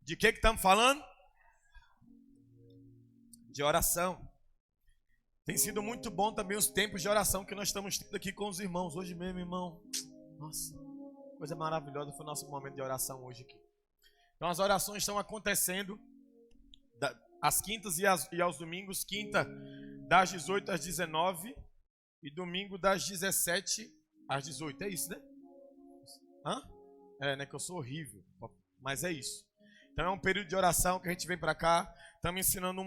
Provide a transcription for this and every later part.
De que estamos falando? De oração. Tem sido muito bom também os tempos de oração que nós estamos tendo aqui com os irmãos. Hoje mesmo, irmão. Nossa, coisa maravilhosa foi o nosso momento de oração hoje aqui. Então as orações estão acontecendo às quintas e aos domingos. Quinta das 18 às 19 e domingo das 17 às 18. É isso, né? Hã? É, né? Que eu sou horrível. Mas é isso. Então é um período de oração que a gente vem para cá. Estamos ensinando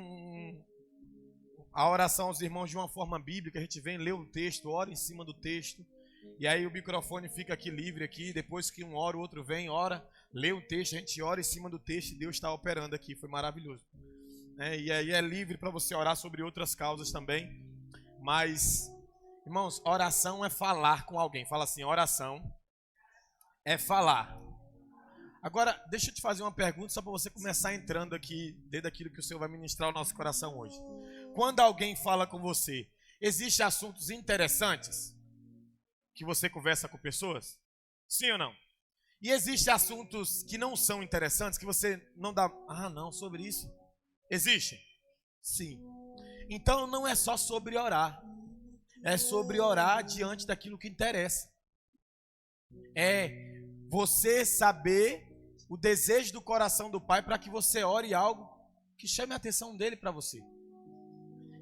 a oração aos irmãos de uma forma bíblica. A gente vem, lê o texto, ora em cima do texto. E aí o microfone fica aqui livre aqui. Depois que um ora, o outro vem, ora, lê o texto. A gente ora em cima do texto e Deus está operando aqui. Foi maravilhoso. E aí é livre para você orar sobre outras causas também. Mas, irmãos, oração é falar com alguém. Fala assim, oração é falar. Agora, deixa eu te fazer uma pergunta só para você começar entrando aqui dentro daquilo que o Senhor vai ministrar ao nosso coração hoje. Quando alguém fala com você, existem assuntos interessantes que você conversa com pessoas? Sim ou não? E existem assuntos que não são interessantes, que você não dá... Ah, não, sobre isso. Existem? Sim. Então não é só sobre orar. É sobre orar diante daquilo que interessa. É você saber o desejo do coração do Pai para que você ore algo que chame a atenção dele para você.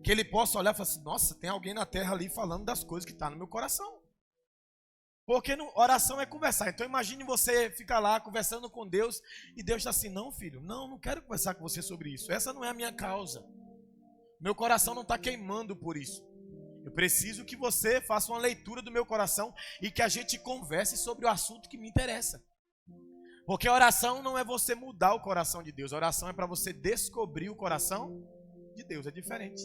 Que ele possa olhar e falar assim, nossa, tem alguém na terra ali falando das coisas que estão no meu coração. Porque oração é conversar. Então imagine você ficar lá conversando com Deus e Deus está assim, não filho, não quero conversar com você sobre isso. Essa não é a minha causa. Meu coração não está queimando por isso. Eu preciso que você faça uma leitura do meu coração e que a gente converse sobre o assunto que me interessa. Porque a oração não é você mudar o coração de Deus. A oração é para você descobrir o coração de Deus. É diferente.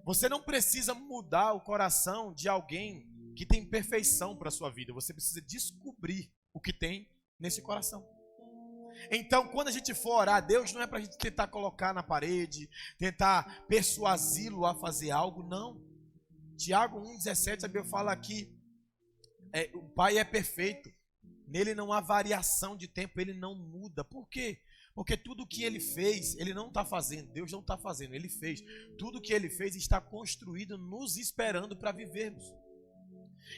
Você não precisa mudar o coração de alguém que tem perfeição para a sua vida. Você precisa descobrir o que tem nesse coração. Então, quando a gente for orar a Deus, não é para a gente tentar colocar na parede, tentar persuadi-lo a fazer algo, não. Tiago 1,17, a Bíblia fala que o Pai é perfeito. Nele não há variação de tempo, ele não muda. Por quê? Porque tudo que ele fez, ele não está fazendo. Deus não está fazendo, ele fez. Tudo que ele fez está construído, nos esperando para vivermos.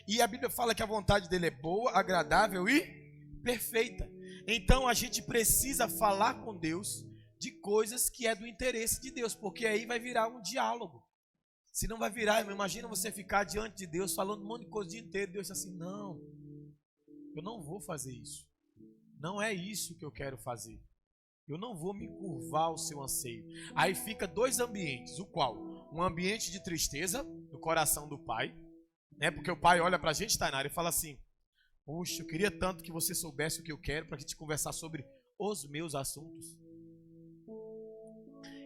E a Bíblia fala que a vontade dele é boa, agradável e perfeita. Então a gente precisa falar com Deus de coisas que é do interesse de Deus, porque aí vai virar um diálogo. Se não vai virar, imagina você ficar diante de Deus falando um monte de coisa o dia inteiro, Deus diz assim, não, eu não vou fazer isso. Não é isso que eu quero fazer. Eu não vou me curvar ao seu anseio. Aí fica dois ambientes, o qual? Um ambiente de tristeza no coração do pai, né? Porque o pai olha pra gente, Tainara, e fala assim, puxa, eu queria tanto que você soubesse o que eu quero para a gente conversar sobre os meus assuntos.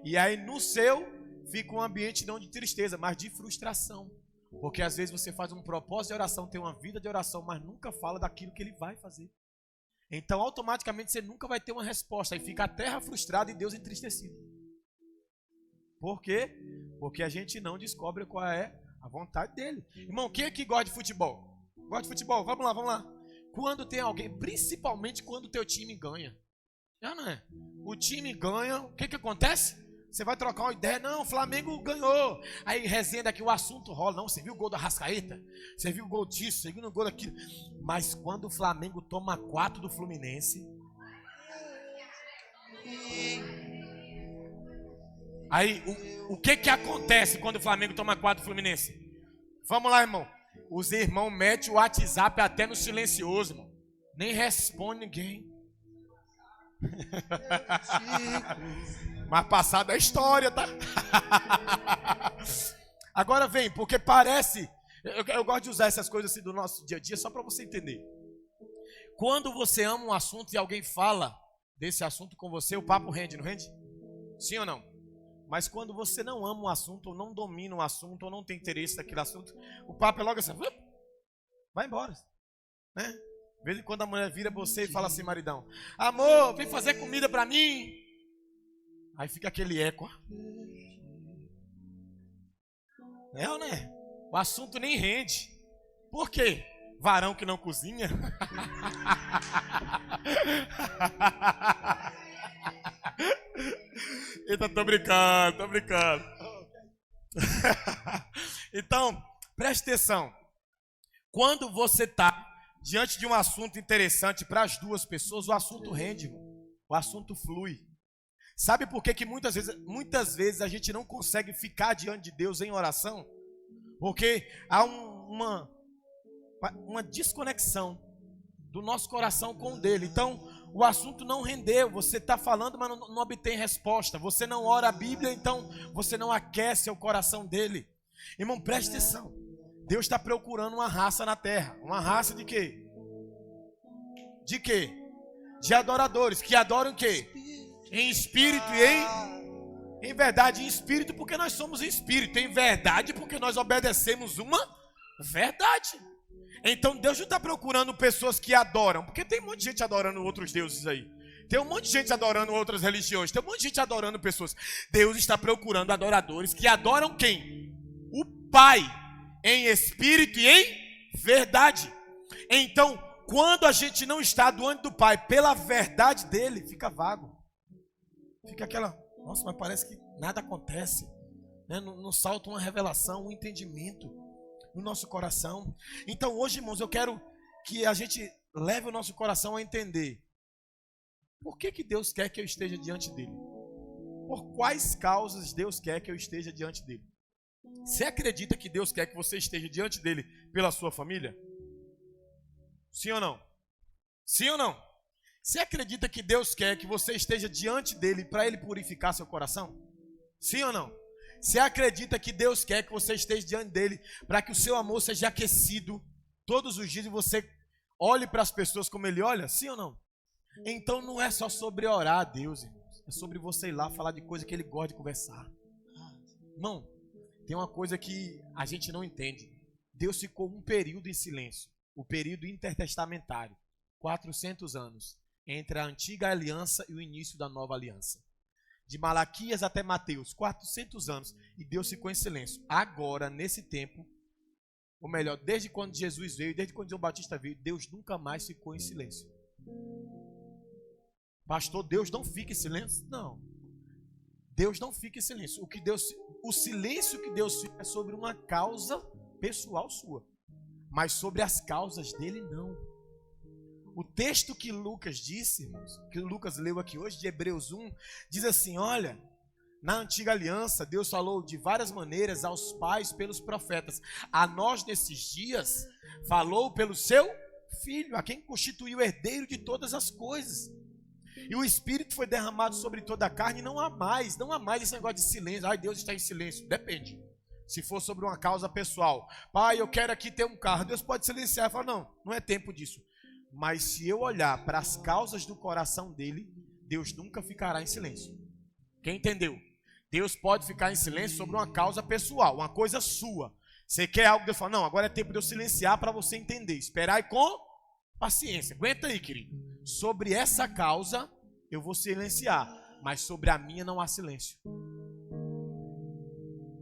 E aí no seu fica um ambiente não de tristeza, mas de frustração. Porque às vezes você faz um propósito de oração, tem uma vida de oração, mas nunca fala daquilo que ele vai fazer. Então automaticamente você nunca vai ter uma resposta. Aí fica a terra frustrada e Deus entristecido. Por quê? Porque a gente não descobre qual é a vontade dele. Irmão, quem aqui gosta de futebol? Gosta de futebol? Vamos lá. Quando tem alguém, principalmente quando o teu time ganha. Não é? O time ganha, o que acontece? Você vai trocar uma ideia, não, o Flamengo ganhou. Aí resenha daqui, o assunto rola. Não, você viu o gol do Arrascaeta? Você viu o gol disso? Você viu o gol daquilo? Mas quando o Flamengo toma 4 do Fluminense, aí o que acontece quando o Flamengo toma 4 do Fluminense? Vamos lá, irmão. Os irmãos metem o WhatsApp até no silencioso, irmão. Nem responde ninguém. Mas passada a história, tá? Agora vem, porque parece... Eu gosto de usar essas coisas assim do nosso dia a dia só para você entender. Quando você ama um assunto e alguém fala desse assunto com você, o papo rende, não rende? Sim ou não? Mas quando você não ama um assunto, ou não domina um assunto, ou não tem interesse naquele assunto, o papo é logo assim, vai embora, né? De vez em quando a mulher vira você e fala assim, maridão, amor, vem fazer comida pra mim. Aí fica aquele eco. É ou não é? O assunto nem rende. Por quê? Varão que não cozinha. Eita, tô brincando, tô brincando. Então, preste atenção. Quando você está diante de um assunto interessante para as duas pessoas, o assunto rende, o assunto flui. Sabe por que muitas vezes a gente não consegue ficar diante de Deus em oração? Porque há uma desconexão do nosso coração com o dele. Então, o assunto não rendeu. Você está falando, mas não obtém resposta. Você não ora a Bíblia, então você não aquece o coração dele. Irmão, preste atenção. Deus está procurando uma raça na terra. Uma raça de quê? De quê? De adoradores. Que adoram o quê? Em espírito e em verdade. Em espírito porque nós somos espírito. Em verdade porque nós obedecemos uma verdade. Então Deus não está procurando pessoas que adoram. Porque tem um monte de gente adorando outros deuses aí. Tem um monte de gente adorando outras religiões. Tem um monte de gente adorando pessoas. Deus está procurando adoradores que adoram quem? O Pai. Em espírito e em verdade. Então, quando a gente não está diante do Pai pela verdade dele, fica vago. Fica aquela, nossa, mas parece que nada acontece, né? Não salta uma revelação, um entendimento no nosso coração. Então hoje, irmãos, eu quero que a gente leve o nosso coração a entender por que Deus quer que eu esteja diante dele. Por quais causas Deus quer que eu esteja diante dele. Você acredita que Deus quer que você esteja diante dele pela sua família? Sim ou não? Sim ou não? Você acredita que Deus quer que você esteja diante dele para ele purificar seu coração? Sim ou não? Você acredita que Deus quer que você esteja diante dele para que o seu amor seja aquecido todos os dias e você olhe para as pessoas como ele olha? Sim ou não? Então não é só sobre orar a Deus, irmãos. É sobre você ir lá falar de coisa que ele gosta de conversar. Irmão, tem uma coisa que a gente não entende. Deus ficou um período em silêncio. O período intertestamentário. 400 anos. Entre a antiga aliança e o início da nova aliança. De Malaquias até Mateus. 400 anos. E Deus ficou em silêncio. Agora, nesse tempo, ou melhor, desde quando Jesus veio, desde quando João Batista veio, Deus nunca mais ficou em silêncio. Pastor, Deus não fica em silêncio? Não. Deus não fica em silêncio. O silêncio que Deus fica é sobre uma causa pessoal sua. Mas sobre as causas dele, não. O texto que Lucas disse, irmãos, que Lucas leu aqui hoje, de Hebreus 1, diz assim, olha, na antiga aliança, Deus falou de várias maneiras aos pais pelos profetas. A nós, nesses dias, falou pelo seu Filho, a quem constituiu herdeiro de todas as coisas. E o Espírito foi derramado sobre toda a carne, e não há mais esse negócio de silêncio. Ai, Deus está em silêncio. Depende. Se for sobre uma causa pessoal. Pai, eu quero aqui ter um carro. Deus pode silenciar e falar, não é tempo disso. Mas se eu olhar para as causas do coração dele, Deus nunca ficará em silêncio. Quem entendeu? Deus pode ficar em silêncio sobre uma causa pessoal, uma coisa sua. Você quer algo, Deus fala, não, agora é tempo de eu silenciar para você entender. Esperar e com paciência. Aguenta aí, querido. Sobre essa causa, eu vou silenciar. Mas sobre a minha não há silêncio.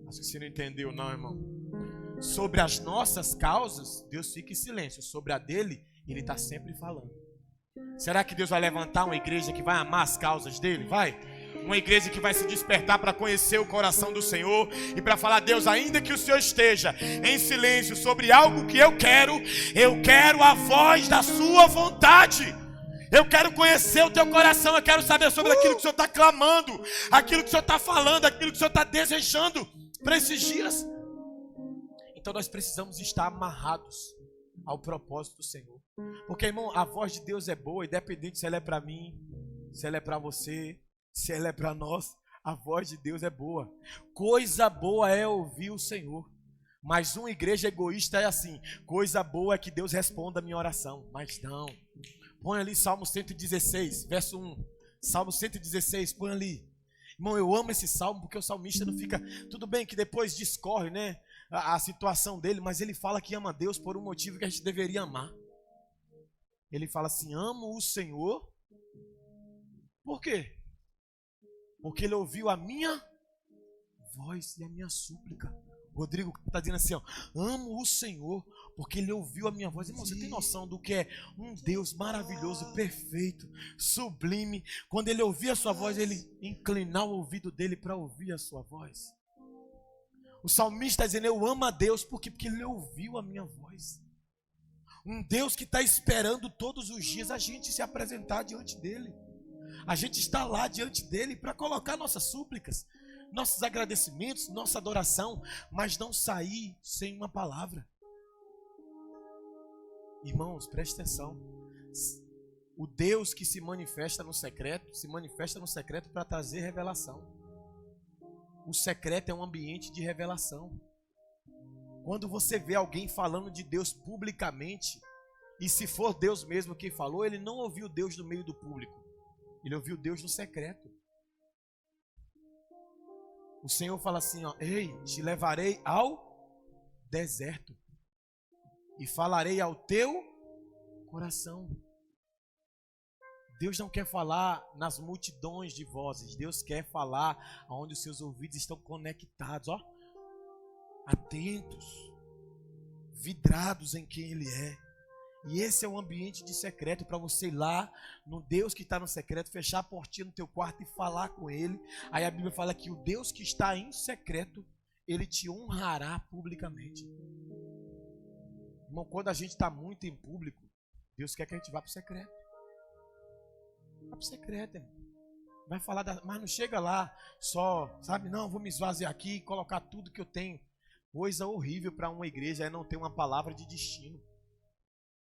Acho que você não entendeu, não, irmão. Sobre as nossas causas, Deus fica em silêncio. Sobre a dele, ele está sempre falando. Será que Deus vai levantar uma igreja que vai amar as causas dele? Vai? Uma igreja que vai se despertar para conhecer o coração do Senhor e para falar, Deus, ainda que o Senhor esteja em silêncio sobre algo que eu quero a voz da sua vontade. Eu quero conhecer o teu coração, eu quero saber sobre aquilo que o Senhor está clamando, aquilo que o Senhor está falando, aquilo que o Senhor está desejando para esses dias. Então nós precisamos estar amarrados ao propósito do Senhor. Porque, irmão, a voz de Deus é boa, independente se ela é para mim, se ela é para você, se ela é para nós, a voz de Deus é boa. Coisa boa é ouvir o Senhor. Mas uma igreja egoísta é assim, coisa boa é que Deus responda a minha oração. Mas não. Põe ali Salmo 116, verso 1. Salmo 116, põe ali. Irmão, eu amo esse salmo porque o salmista não fica... Tudo bem que depois discorre, né, a situação dele, mas ele fala que ama a Deus por um motivo que a gente deveria amar. Ele fala assim, amo o Senhor. Por quê? Porque ele ouviu a minha voz e a minha súplica. Rodrigo está dizendo assim, ó, amo o Senhor, porque Ele ouviu a minha voz. Irmão, você tem noção do que é um Deus maravilhoso, perfeito, sublime? Quando Ele ouvir a sua voz, Ele inclinar o ouvido dele para ouvir a sua voz. O salmista está dizendo, eu amo a Deus, porque Ele ouviu a minha voz. Um Deus que está esperando todos os dias a gente se apresentar diante dEle. A gente está lá diante dEle para colocar nossas súplicas, nossos agradecimentos, nossa adoração, mas não sair sem uma palavra. Irmãos, preste atenção. O Deus que se manifesta no secreto para trazer revelação. O secreto é um ambiente de revelação. Quando você vê alguém falando de Deus publicamente, e se for Deus mesmo quem falou, ele não ouviu Deus no meio do público, ele ouviu Deus no secreto. O Senhor fala assim, ó, ei, te levarei ao deserto e falarei ao teu coração. Deus não quer falar nas multidões de vozes, Deus quer falar onde os seus ouvidos estão conectados, ó, atentos, vidrados em quem Ele é. E esse é um ambiente de secreto para você ir lá no Deus que está no secreto, fechar a portinha no teu quarto e falar com Ele. Aí a Bíblia fala que o Deus que está em secreto, Ele te honrará publicamente. Irmão, quando a gente está muito em público, Deus quer que a gente vá para o secreto. Vá para o secreto, irmão. Vai falar, mas não chega lá só, sabe, não, vou me esvaziar aqui e colocar tudo que eu tenho. Coisa horrível para uma igreja é não ter uma palavra de destino.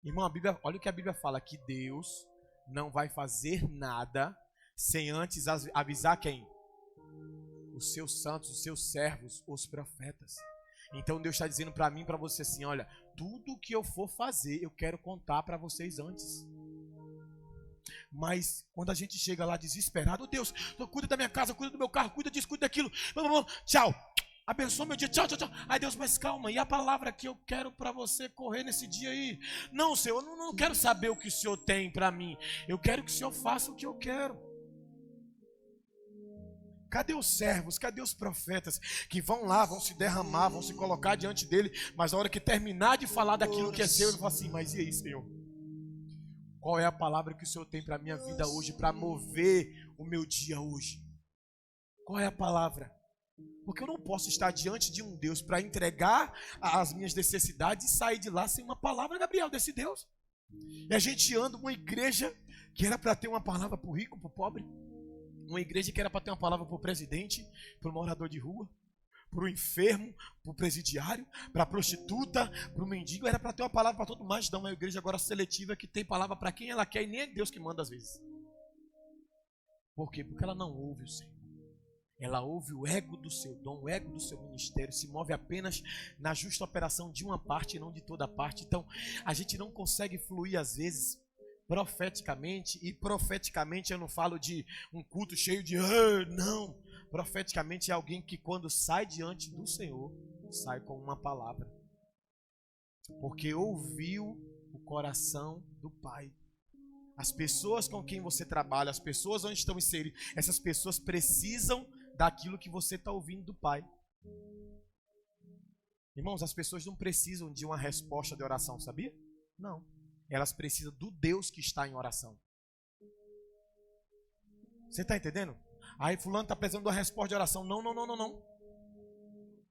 Irmão, olha o que a Bíblia fala, que Deus não vai fazer nada sem antes avisar quem? Os seus santos, os seus servos, os profetas. Então Deus está dizendo para mim e para você assim, olha, tudo que eu for fazer, eu quero contar para vocês antes. Mas quando a gente chega lá desesperado, Deus, cuida da minha casa, cuida do meu carro, cuida disso, cuida daquilo, tchau. Abençoa meu dia, tchau, tchau, tchau. Aí Deus, mas calma, e a palavra que eu quero para você correr nesse dia aí? Não, Senhor, eu não quero saber o que o Senhor tem para mim. Eu quero que o Senhor faça o que eu quero. Cadê os servos, cadê os profetas que vão lá, vão se derramar, vão se colocar diante dele, mas a hora que terminar de falar daquilo que é seu, ele fala assim, mas e aí, Senhor? Qual é a palavra que o Senhor tem para a minha vida hoje, para mover o meu dia hoje? Qual é a palavra? Porque eu não posso estar diante de um Deus para entregar as minhas necessidades e sair de lá sem uma palavra, Gabriel, desse Deus. E a gente anda uma igreja que era para ter uma palavra para o rico, para o pobre. Uma igreja que era para ter uma palavra para o presidente, para o morador de rua, para o enfermo, para o presidiário, para a prostituta, para o mendigo. Era para ter uma palavra para todo mundo, mas não, uma igreja agora seletiva que tem palavra para quem ela quer e nem é Deus que manda às vezes. Por quê? Porque ela não ouve o Senhor. Ela ouve o ego do seu dom, o ego do seu ministério, se move apenas na justa operação de uma parte e não de toda a parte. Então, a gente não consegue fluir às vezes profeticamente, e profeticamente eu não falo de um culto cheio de não. Profeticamente é alguém que quando sai diante do Senhor, sai com uma palavra. Porque ouviu o coração do Pai. As pessoas com quem você trabalha, as pessoas onde estão inseridas, essas pessoas precisam daquilo que você está ouvindo do Pai. Irmãos, as pessoas não precisam de uma resposta de oração, sabia? Não. Elas precisam do Deus que está em oração. Você está entendendo? Aí fulano está precisando de uma resposta de oração. Não.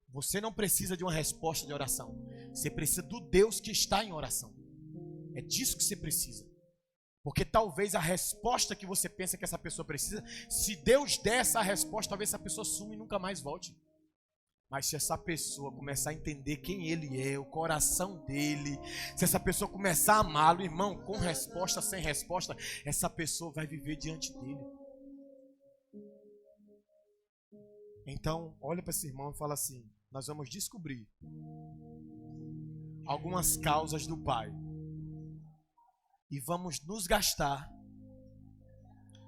Você não precisa de uma resposta de oração. Você precisa do Deus que está em oração. É disso que você precisa. Porque talvez a resposta que você pensa que essa pessoa precisa, se Deus der essa resposta, talvez essa pessoa suma e nunca mais volte. Mas se essa pessoa começar a entender quem Ele é, o coração dele, se essa pessoa começar a amá-lo, irmão, com resposta, sem resposta, essa pessoa vai viver diante dele. Então, olha para esse irmão e fala assim, nós vamos descobrir algumas causas do Pai. E vamos nos gastar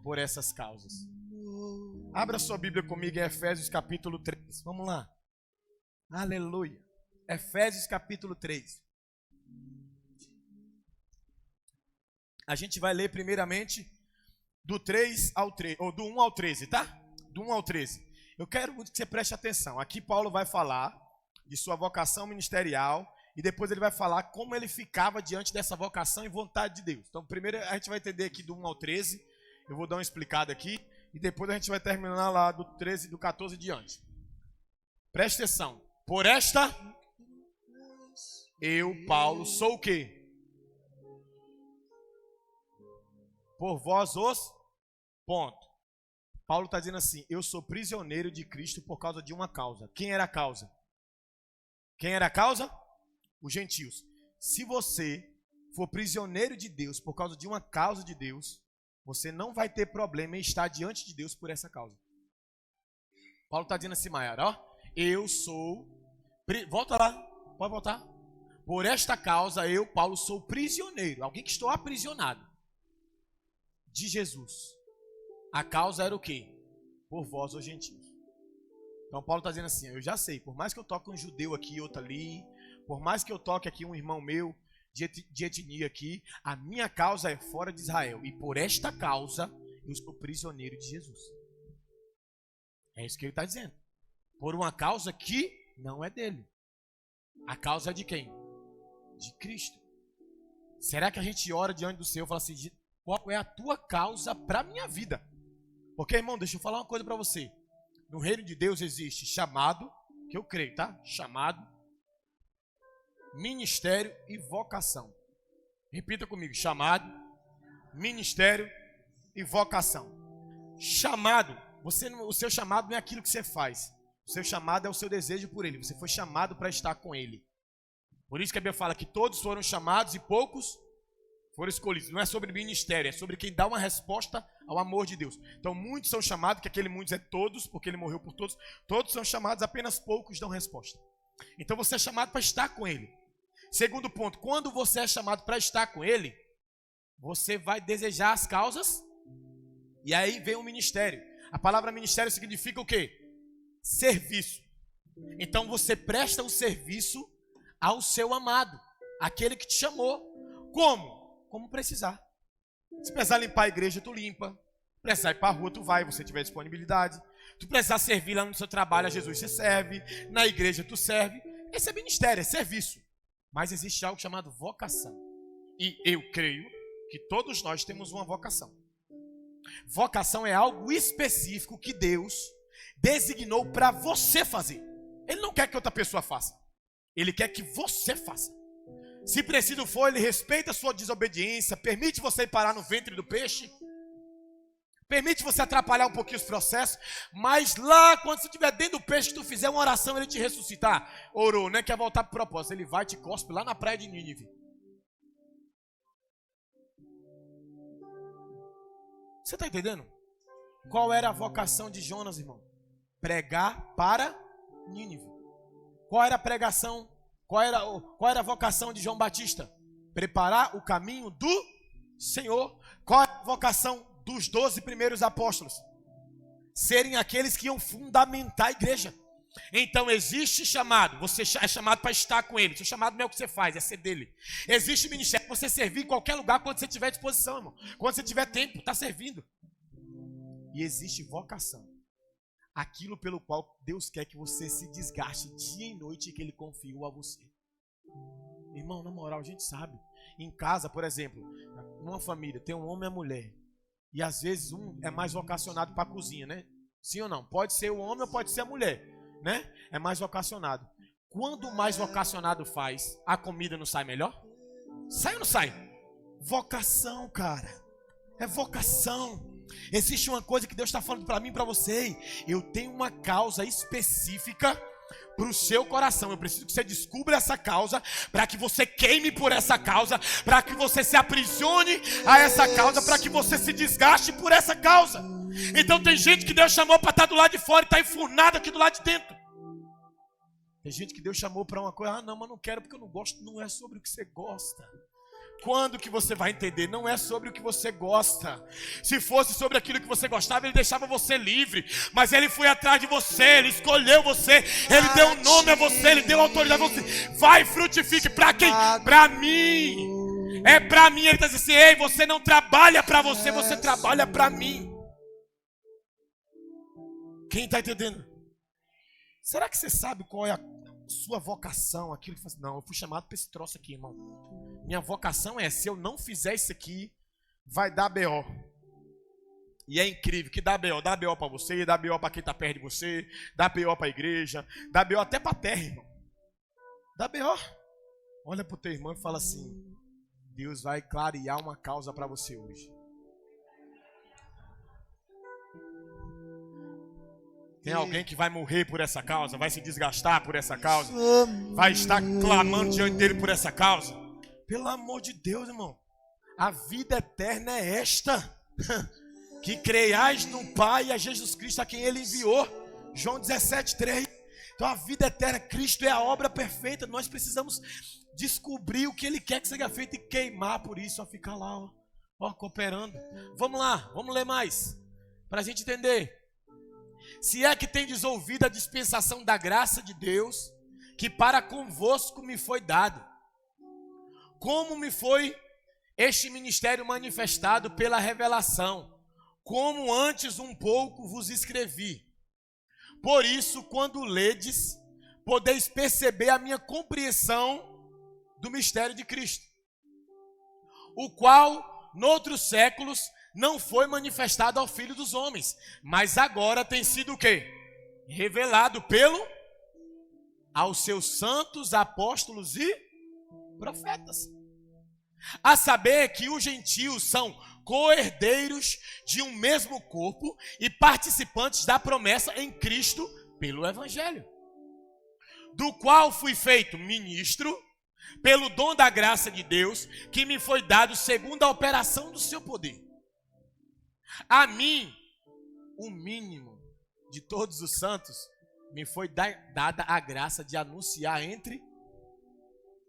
por essas causas. Abra sua Bíblia comigo em Efésios capítulo 3. Vamos lá. Aleluia. Efésios capítulo 3. A gente vai ler primeiramente do 3 ao 3, ou do 1 ao 13, tá? Do 1 ao 13. Eu quero muito que você preste atenção. Aqui Paulo vai falar de sua vocação ministerial. E depois ele vai falar como ele ficava diante dessa vocação e vontade de Deus. Então, primeiro a gente vai entender aqui do 1 ao 13. Eu vou dar uma explicada aqui. E depois a gente vai terminar lá do 13, do 14 diante. Preste atenção. Por esta, eu, Paulo, sou o quê? Por vós os... Ponto. Paulo está dizendo assim, eu sou prisioneiro de Cristo por causa de uma causa. Quem era a causa? Quem era a causa? Os gentios. Se você for prisioneiro de Deus por causa de uma causa de Deus, você não vai ter problema em estar diante de Deus por essa causa. Paulo está dizendo assim, Maiara, ó, eu sou... Volta lá, pode voltar. Por esta causa, eu, Paulo, sou prisioneiro. Alguém que estou aprisionado. De Jesus. A causa era o quê? Por vós, os gentios. Então Paulo está dizendo assim, eu já sei, por mais que eu toque um judeu aqui e outro ali, por mais que eu toque aqui um irmão meu de etnia aqui, a minha causa é fora de Israel. E por esta causa, eu sou prisioneiro de Jesus. É isso que ele está dizendo. Por uma causa que não é dele. A causa é de quem? De Cristo. Será que a gente ora diante do Senhor e fala assim, qual é a tua causa para a minha vida? Porque, irmão, deixa eu falar uma coisa para você. No reino de Deus existe chamado, que eu creio, tá? Chamado, ministério e vocação. Repita comigo, chamado, ministério e vocação. Chamado, o seu chamado não é aquilo que você faz. O seu chamado é o seu desejo por ele. Você foi chamado para estar com ele. Por isso que a Bíblia fala que todos foram chamados e poucos foram escolhidos. Não é sobre ministério, é sobre quem dá uma resposta ao amor de Deus. Então muitos são chamados, que aquele muitos é todos, porque ele morreu por todos. Todos são chamados, apenas poucos dão resposta. Então você é chamado para estar com ele. Segundo ponto, quando você é chamado para estar com ele, você vai desejar as causas, e aí vem o ministério. A palavra ministério significa o quê? Serviço. Então você presta o serviço ao seu amado, aquele que te chamou. Como? Como precisar. Se precisar limpar a igreja, tu limpa. Precisar ir para a rua, tu vai, você tiver disponibilidade. Tu precisar servir lá no seu trabalho a Jesus, você serve. Na igreja, tu serve. Esse é ministério, é serviço. Mas existe algo chamado vocação. E eu creio que todos nós temos uma vocação. Vocação é algo específico que Deus designou para você fazer. Ele não quer que outra pessoa faça. Ele quer que você faça. Se preciso for, ele respeita a sua desobediência, permite você ir parar no ventre do peixe, permite você atrapalhar um pouquinho os processos, mas lá, quando você estiver dentro do peixe, que tu fizer uma oração, ele te ressuscitar. Orou, né? Quer voltar para o propósito. Ele vai e te cospe lá na praia de Nínive. Você está entendendo? Qual era a vocação de Jonas, irmão? Pregar para Nínive. Qual era a pregação? Qual era a vocação de João Batista? Preparar o caminho do Senhor. Qual era a vocação dos 12 primeiros apóstolos? Serem aqueles que iam fundamentar a igreja. Então existe chamado, você é chamado para estar com ele. Seu chamado não é o que você faz, é ser dele. Existe ministério para você servir em qualquer lugar quando você tiver disposição, irmão. Quando você tiver tempo, está servindo. E existe vocação. Aquilo pelo qual Deus quer que você se desgaste dia e noite que ele confiou a você. Irmão, na moral, a gente sabe. Em casa, por exemplo, numa família, tem um homem e uma mulher. E às vezes um é mais vocacionado para a cozinha, né? Sim ou não? Pode ser o homem ou pode ser a mulher, né? É mais vocacionado. Quando o mais vocacionado faz, a comida não sai melhor? Sai ou não sai? Vocação, cara. É vocação. Existe uma coisa que Deus está falando para mim e para você. Eu tenho uma causa específica para o seu coração. Eu preciso que você descubra essa causa, para que você queime por essa causa, para que você se aprisione a essa causa, para que você se desgaste por essa causa. Então tem gente que Deus chamou para estar do lado de fora e está enfurnado aqui do lado de dentro. Tem gente que Deus chamou para uma coisa, ah não, mas não quero porque eu não gosto. Não é sobre o que você gosta. Quando que você vai entender? Não é sobre o que você gosta. Se fosse sobre aquilo que você gostava, ele deixava você livre. Mas ele foi atrás de você, ele escolheu você, ele deu um nome a você, ele deu autoridade a você. Vai, frutifique. Para quem? Para mim. É para mim. Ele está dizendo assim, ei, você não trabalha para você, você trabalha para mim. Quem está entendendo? Será que você sabe qual é sua vocação, aquilo que você fala assim, não, eu fui chamado para esse troço aqui, irmão. Minha vocação é, se eu não fizer isso aqui, vai dar B.O. E é incrível que dá B.O. para você, dá B.O. para quem está perto de você, dá B.O. para a igreja, dá B.O. até para a terra, irmão. Dá B.O. Olha para o teu irmão e fala assim, Deus vai clarear uma causa para você hoje. Tem alguém que vai morrer por essa causa, vai se desgastar por essa causa, vai estar clamando diante dele por essa causa. Pelo amor de Deus, irmão. A vida eterna é esta, que creiais no Pai e a Jesus Cristo a quem Ele enviou. João 17:3. Então a vida eterna, Cristo é a obra perfeita. Nós precisamos descobrir o que Ele quer que seja feito e queimar por isso, a ficar lá, ó, cooperando. Vamos lá, vamos ler mais, para a gente entender. Se é que tendes ouvido a dispensação da graça de Deus, que para convosco me foi dado. Como me foi este ministério manifestado pela revelação, como antes um pouco vos escrevi. Por isso, quando ledes, podeis perceber a minha compreensão do mistério de Cristo, o qual, noutros séculos, não foi manifestado ao Filho dos homens, mas agora tem sido o quê? Revelado aos seus santos apóstolos e profetas. A saber que os gentios são co-herdeiros de um mesmo corpo e participantes da promessa em Cristo pelo Evangelho, do qual fui feito ministro pelo dom da graça de Deus, que me foi dado segundo a operação do seu poder. A mim, o mínimo de todos os santos, me foi dada a graça de anunciar entre...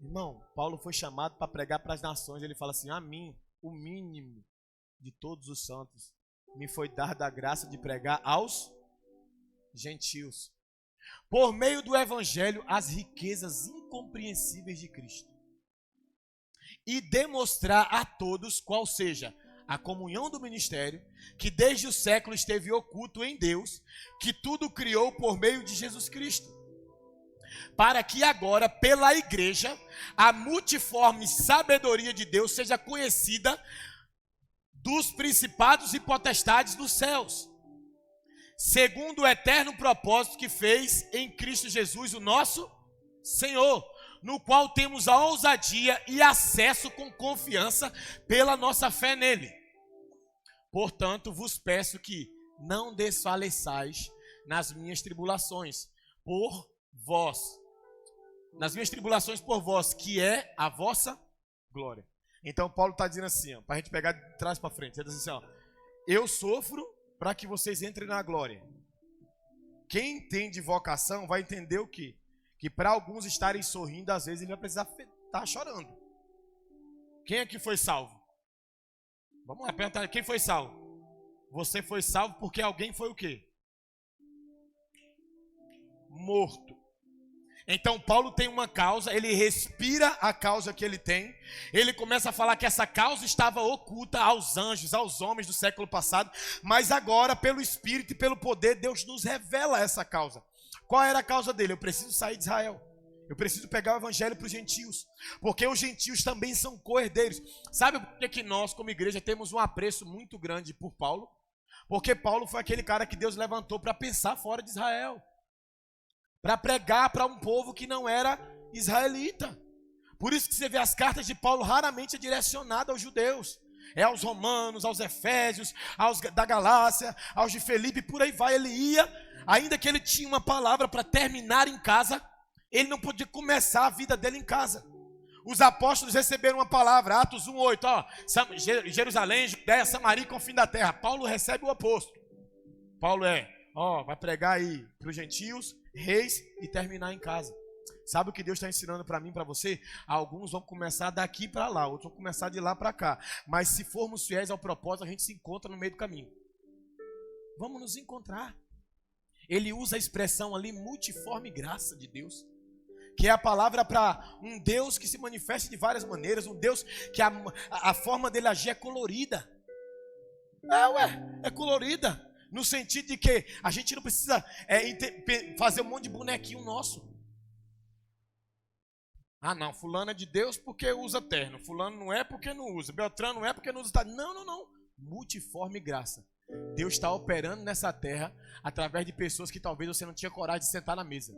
Irmão, Paulo foi chamado para pregar para as nações. Ele fala assim, a mim, o mínimo de todos os santos, me foi dada a graça de pregar aos gentios, por meio do Evangelho, as riquezas incompreensíveis de Cristo, e demonstrar a todos qual seja a comunhão do ministério, que desde o século esteve oculto em Deus, que tudo criou por meio de Jesus Cristo, para que agora, pela igreja, a multiforme sabedoria de Deus seja conhecida dos principados e potestades dos céus, segundo o eterno propósito que fez em Cristo Jesus, o nosso Senhor, no qual temos a ousadia e acesso com confiança pela nossa fé nele. Portanto, vos peço que não desfaleçais nas minhas tribulações por vós, que é a vossa glória. Então Paulo está dizendo assim, para a gente pegar de trás para frente, ele diz assim, ó, eu sofro para que vocês entrem na glória. Quem entende vocação vai entender o quê? Que para alguns estarem sorrindo, às vezes ele vai precisar estar chorando. Quem aqui foi salvo? Vamos lá, perguntar, quem foi salvo? Você foi salvo porque alguém foi o quê? Morto. Então Paulo tem uma causa, ele respira a causa que ele tem, ele começa a falar que essa causa estava oculta aos anjos, aos homens do século passado, mas agora pelo Espírito e pelo poder Deus nos revela essa causa. Qual era a causa dele? Eu preciso sair de Israel, eu preciso pegar o evangelho para os gentios, porque os gentios também são co-herdeiros. Sabe por que nós como igreja temos um apreço muito grande por Paulo? Porque Paulo foi aquele cara que Deus levantou para pensar fora de Israel, para pregar para um povo que não era israelita. Por isso que você vê as cartas de Paulo raramente é direcionada aos judeus, é aos romanos, aos efésios, aos da Galácia, aos de Felipe, por aí vai. Ele ia, ainda que ele tinha uma palavra para terminar em casa, ele não podia começar a vida dele em casa. Os apóstolos receberam uma palavra, Atos 1:8, ó, Jerusalém, Judéia, Samaria e confim da terra. Paulo recebe o oposto. Paulo vai pregar aí para os gentios, reis, e terminar em casa. Sabe o que Deus está ensinando para mim e para você? Alguns vão começar daqui para lá, outros vão começar de lá para cá. Mas se formos fiéis ao propósito, a gente se encontra no meio do caminho. Vamos nos encontrar. Ele usa a expressão ali, multiforme graça de Deus, que é a palavra para um Deus que se manifesta de várias maneiras, um Deus que a forma dele agir é colorida. É colorida. No sentido de que a gente não precisa fazer um monte de bonequinho nosso. Ah, não, fulano é de Deus porque usa terno. Fulano não é porque não usa. Beltrano não é porque não usa. Não. Multiforme graça. Deus está operando nessa terra através de pessoas que talvez você não tinha coragem de sentar na mesa.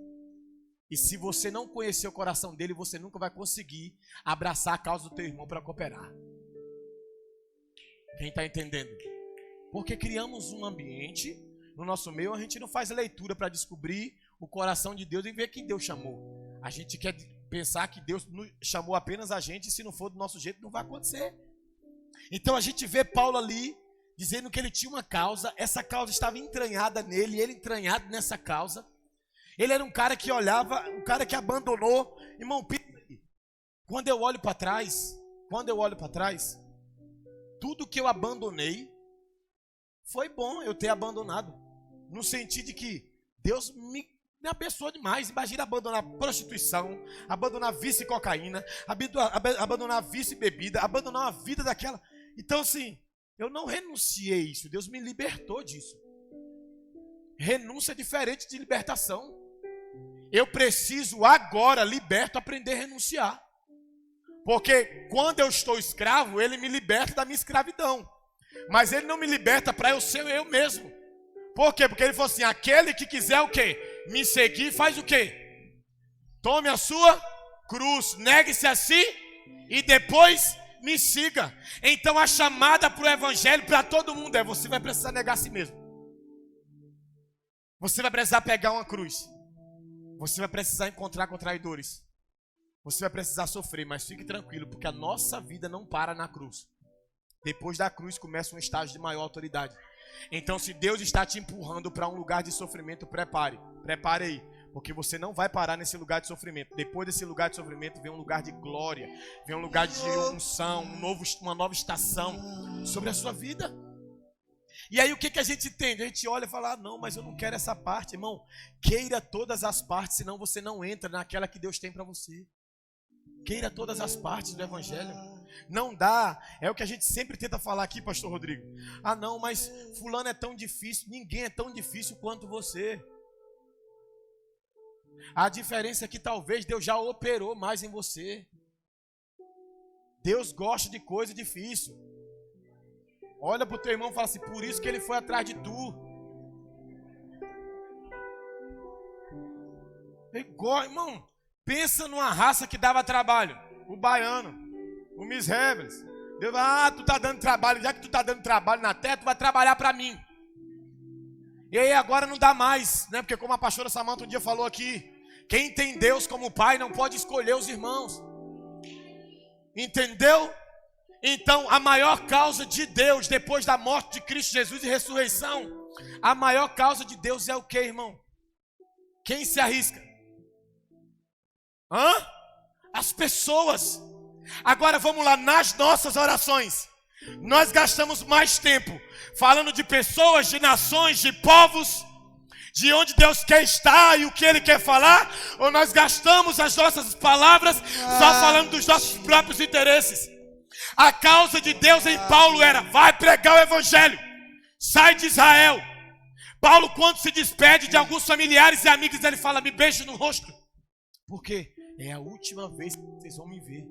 E se você não conhecer o coração dele, você nunca vai conseguir abraçar a causa do teu irmão para cooperar. Quem está entendendo? Porque criamos um ambiente, no nosso meio, a gente não faz leitura para descobrir o coração de Deus e ver quem Deus chamou. A gente quer pensar que Deus chamou apenas a gente, e se não for do nosso jeito, não vai acontecer. Então a gente vê Paulo ali, dizendo que ele tinha uma causa, essa causa estava entranhada nele, ele entranhado nessa causa. Ele era um cara que olhava, um cara que abandonou. Irmão, quando eu olho para trás, tudo que eu abandonei, foi bom eu ter abandonado. No sentido de que Deus me abençoou demais. Imagina abandonar prostituição, abandonar vício em cocaína, abandonar vício em bebida, abandonar uma vida daquela. Então assim, eu não renunciei a isso, Deus me libertou disso. Renúncia é diferente de libertação. Eu preciso agora, liberto, aprender a renunciar. Porque quando eu estou escravo, ele me liberta da minha escravidão. Mas ele não me liberta para eu ser eu mesmo. Por quê? Porque ele falou assim, aquele que quiser o quê? Me seguir, faz o quê? Tome a sua cruz, negue-se a si e depois me siga. Então a chamada para o evangelho para todo mundo é: você vai precisar negar a si mesmo. Você vai precisar pegar uma cruz. Você vai precisar encontrar com traidores. Você vai precisar sofrer, mas fique tranquilo, porque a nossa vida não para na cruz. Depois da cruz começa um estágio de maior autoridade. Então, se Deus está te empurrando para um lugar de sofrimento, prepare aí, porque você não vai parar nesse lugar de sofrimento. Depois desse lugar de sofrimento vem um lugar de glória, vem um lugar de unção, uma nova estação sobre a sua vida. E aí o que a gente entende? A gente olha e fala: ah, não, mas eu não quero essa parte. Irmão, queira todas as partes, senão você não entra naquela que Deus tem para você. Queira todas as partes do evangelho. Não dá, é o que a gente sempre tenta falar aqui, pastor Rodrigo. Ah não, mas fulano é tão difícil. Ninguém é tão difícil quanto você. A diferença é que talvez Deus já operou mais em você. Deus gosta de coisa difícil. Olha para o teu irmão e fala assim: por isso que ele foi atrás de tu. Igual, irmão, pensa numa raça que dava trabalho. O baiano, o Miss Heavens. Deus vai: ah, tu tá dando trabalho. Já que tu tá dando trabalho na terra, tu vai trabalhar para mim. E aí agora não dá mais, né? Porque como a pastora Samanta um dia falou aqui, quem tem Deus como pai não pode escolher os irmãos. Entendeu? Então a maior causa de Deus depois da morte de Cristo Jesus e ressurreição, a maior causa de Deus é o que, irmão? Quem se arrisca? As pessoas. Agora vamos lá, nas nossas orações, nós gastamos mais tempo falando de pessoas, de nações, de povos, de onde Deus quer estar e o que Ele quer falar, ou nós gastamos as nossas palavras só falando dos nossos próprios interesses? A causa de Deus em Paulo era: vai pregar o evangelho, sai de Israel. Paulo, quando se despede de alguns familiares e amigos, ele fala: me beije no rosto, porque é a última vez que vocês vão me ver.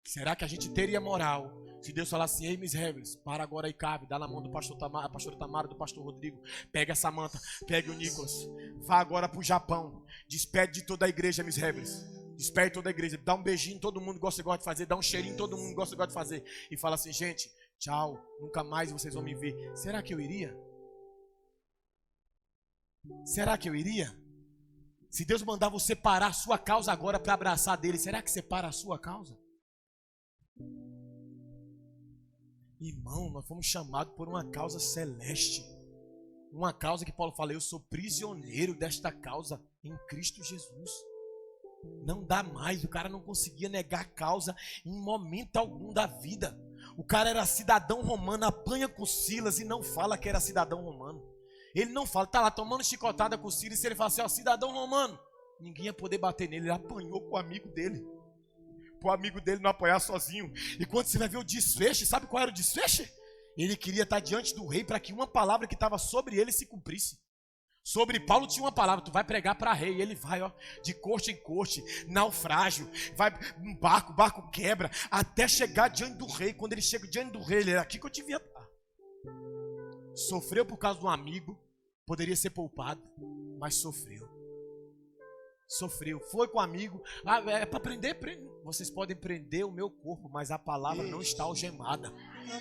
Será que a gente teria moral se Deus falasse: ei, Miss Heavens, para agora e cabe, dá na mão do pastor Tamara, a pastora Tamara, do pastor Rodrigo, pega a Samanta, pega o Nicolas, vá agora para o Japão, despede de toda a igreja, Miss Heavens, despede toda a igreja, dá um beijinho em todo mundo que gosta de fazer, dá um cheirinho em todo mundo que gosta de fazer, e fala assim: gente, tchau, nunca mais vocês vão me ver. Será que eu iria? Será que eu iria? Se Deus mandar você parar a sua causa agora para abraçar dele, será que você para a sua causa? Irmão, nós fomos chamados por uma causa celeste. Uma causa que Paulo fala: eu sou prisioneiro desta causa em Cristo Jesus. Não dá mais, o cara não conseguia negar a causa em momento algum da vida. O cara era cidadão romano, apanha com Silas e não fala que era cidadão romano. Ele não fala, tá lá tomando chicotada com Silas, e se ele fala assim: ó, cidadão romano, ninguém ia poder bater nele. Ele apanhou com o amigo dele, para o amigo dele não apanhar sozinho. E quando você vai ver o desfecho, sabe qual era o desfecho? Ele queria estar diante do rei para que uma palavra que estava sobre ele se cumprisse. Sobre Paulo tinha uma palavra: tu vai pregar para rei. E ele vai, ó, de corte em corte, naufrágio, vai um barco, o barco quebra, até chegar diante do rei. Quando ele chega diante do rei, ele: era aqui que eu devia estar. Sofreu por causa de um amigo, poderia ser poupado, mas sofreu. Foi com um amigo. É para prender, prende. Vocês podem prender o meu corpo, mas a palavra não está algemada.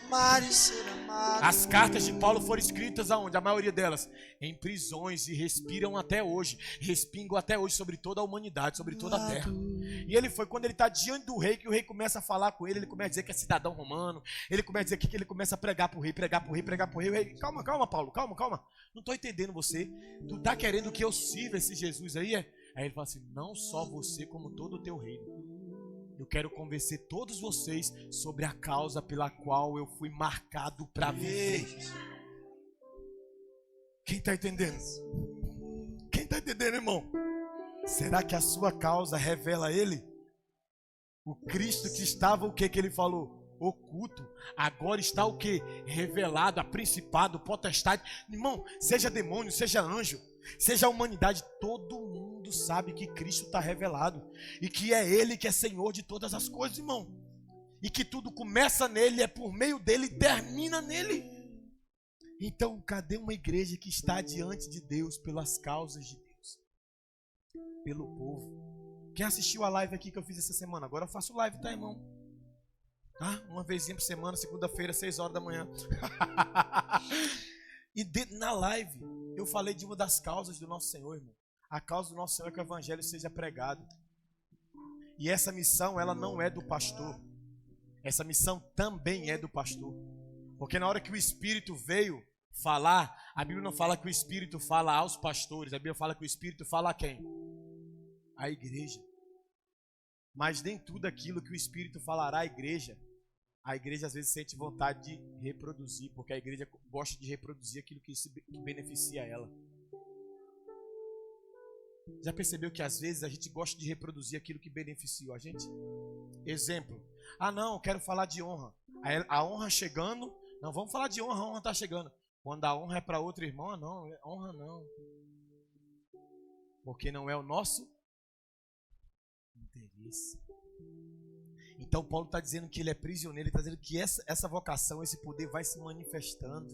Amar e ser amado. As cartas de Paulo foram escritas aonde? A maioria delas em prisões, e respingam até hoje sobre toda a humanidade, sobre toda a terra. E ele foi quando ele está diante do rei, que o rei começa a falar com ele começa a dizer que é cidadão romano, ele começa a dizer que ele começa a pregar para o rei, o rei: calma, Paulo, calma, não estou entendendo você, tu está querendo que eu sirva esse Jesus aí, é? Aí ele fala assim: não só você, como todo o teu reino. Eu quero convencer todos vocês sobre a causa pela qual eu fui marcado para viver. Quem está entendendo? Quem está entendendo, irmão? Será que a sua causa revela ele? O Cristo que estava, o que ele falou? Oculto, agora está o que? Revelado, a principado, potestade. Irmão, seja demônio, seja anjo, seja a humanidade, todo mundo sabe que Cristo está revelado e que é Ele que é Senhor de todas as coisas, irmão. E que tudo começa nele, é por meio dele e termina nele. Então, cadê uma igreja que está diante de Deus pelas causas de Deus? Pelo povo. Quem assistiu a live aqui que eu fiz essa semana? Agora eu faço live, tá, irmão? Tá? Uma vezinha por semana, segunda-feira, 6 horas da manhã. E na live eu falei de uma das causas do nosso Senhor, irmão. A causa do nosso Senhor é que o evangelho seja pregado. E essa missão, ela não é do pastor. Essa missão também é do pastor. Porque na hora que o Espírito veio falar, a Bíblia não fala que o Espírito fala aos pastores. A Bíblia fala que o Espírito fala a quem? A igreja. Mas nem tudo aquilo que o Espírito falará à igreja, a igreja às vezes sente vontade de reproduzir, porque a igreja gosta de reproduzir aquilo que beneficia ela. Já percebeu que às vezes a gente gosta de reproduzir aquilo que beneficia a gente? Exemplo: não, eu quero falar de honra. Aí a honra chegando, não, vamos falar de honra, a honra está chegando. Quando a honra é para outro irmão, não, honra não. Porque não é o nosso interesse. Então Paulo está dizendo que ele é prisioneiro, ele está dizendo que essa vocação, esse poder vai se manifestando.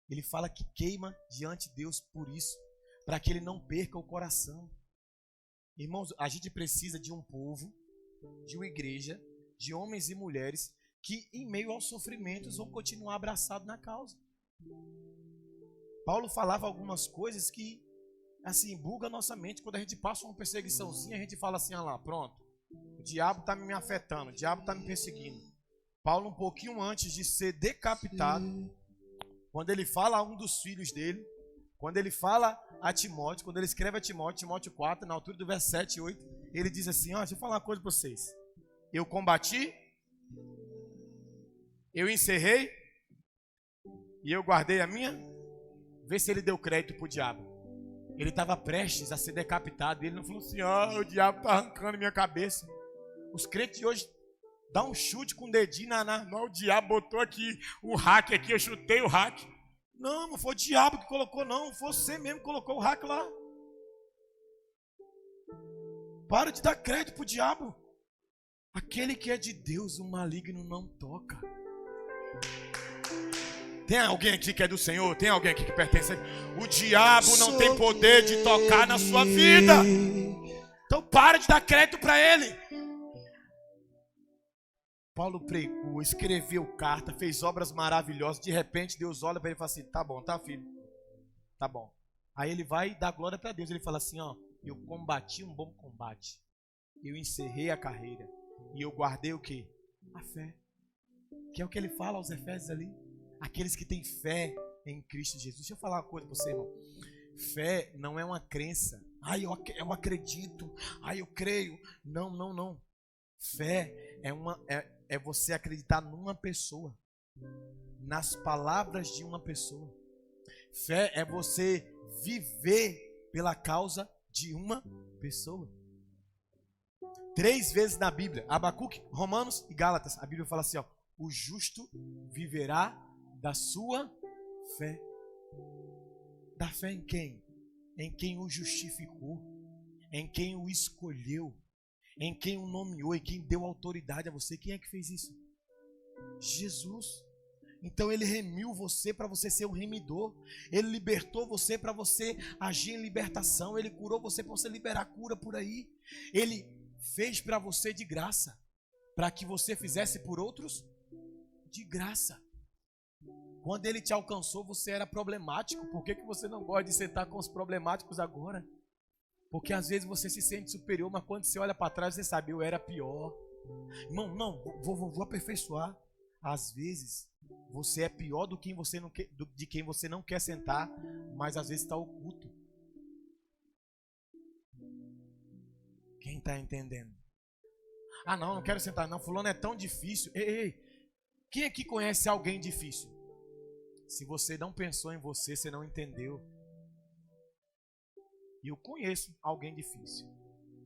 Ele fala que queima diante de Deus por isso, para que ele não perca o coração. Irmãos, a gente precisa de um povo, de uma igreja, de homens e mulheres que em meio aos sofrimentos vão continuar abraçados na causa. Paulo falava algumas coisas que assim buga a nossa mente. Quando a gente passa uma perseguiçãozinha, a gente fala assim: lá, pronto, o diabo está me afetando, o diabo está me perseguindo. Paulo, um pouquinho antes de ser decapitado, quando ele fala a um dos filhos dele, quando ele fala a Timóteo, quando ele escreve a Timóteo 4, na altura do verso 7 e 8, ele diz assim: deixa eu falar uma coisa para vocês. Eu combati, eu encerrei e eu guardei a minha. Vê se ele deu crédito para o diabo. Ele estava prestes a ser decapitado e ele não falou assim: o diabo está arrancando minha cabeça. Os crentes de hoje dão um chute com o dedinho não, o diabo botou aqui o hack aqui, eu chutei o hack. Não foi o diabo que colocou, não, foi você mesmo que colocou o hack lá. Para de dar crédito para o diabo. Aquele que é de Deus, o maligno não toca. Tem alguém aqui que é do Senhor? Tem alguém aqui que pertence a Ele? O diabo não tem poder de tocar na sua vida. Então para de dar crédito para ele. Paulo pregou, escreveu carta, fez obras maravilhosas. De repente Deus olha para ele e fala assim: tá bom, tá, filho? Tá bom. Aí ele vai dar glória para Deus. Ele fala assim: eu combati um bom combate, eu encerrei a carreira e eu guardei o quê? A fé. Que é o que ele fala aos Efésios ali. Aqueles que têm fé em Cristo Jesus. Deixa eu falar uma coisa para você, irmão. Fé não é uma crença. Eu acredito. Eu creio. Não. Fé é você acreditar numa pessoa, nas palavras de uma pessoa. Fé é você viver pela causa de uma pessoa. 3 vezes na Bíblia, Abacuque, Romanos e Gálatas, a Bíblia fala assim: o justo viverá da sua fé. Dar fé em quem? Em quem o justificou, em quem o escolheu, em quem o nomeou e quem deu autoridade a você. Quem é que fez isso? Jesus. Então ele remiu você para você ser um remidor. Ele libertou você para você agir em libertação. Ele curou você para você liberar cura por aí. Ele fez para você de graça, para que você fizesse por outros de graça. Quando ele te alcançou, você era problemático. Por que você não gosta de sentar com os problemáticos agora? Porque às vezes você se sente superior, mas quando você olha para trás, você sabe, eu era pior. Irmão, não, vou aperfeiçoar. Às vezes, você é pior do que você não quer, de quem você não quer sentar, mas às vezes está oculto. Quem está entendendo? Ah, não quero sentar, não. Fulano é tão difícil. Ei, quem aqui conhece alguém difícil? Se você não pensou em você, você não entendeu. E eu conheço alguém difícil.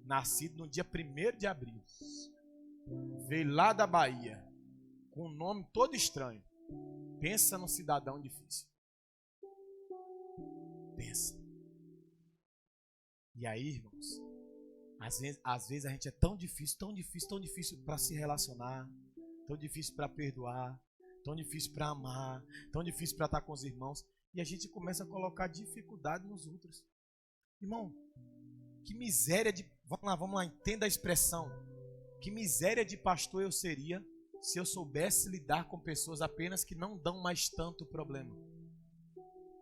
Nascido no dia 1º de abril. Veio lá da Bahia. Com um nome todo estranho. Pensa num cidadão difícil. Pensa. E aí, irmãos, às vezes a gente é tão difícil para se relacionar, tão difícil para perdoar, tão difícil para amar, tão difícil para estar com os irmãos, e a gente começa a colocar dificuldade nos outros. Irmão, que miséria de... Vamos lá, entenda a expressão. Que miséria de pastor eu seria se eu soubesse lidar com pessoas apenas que não dão mais tanto problema.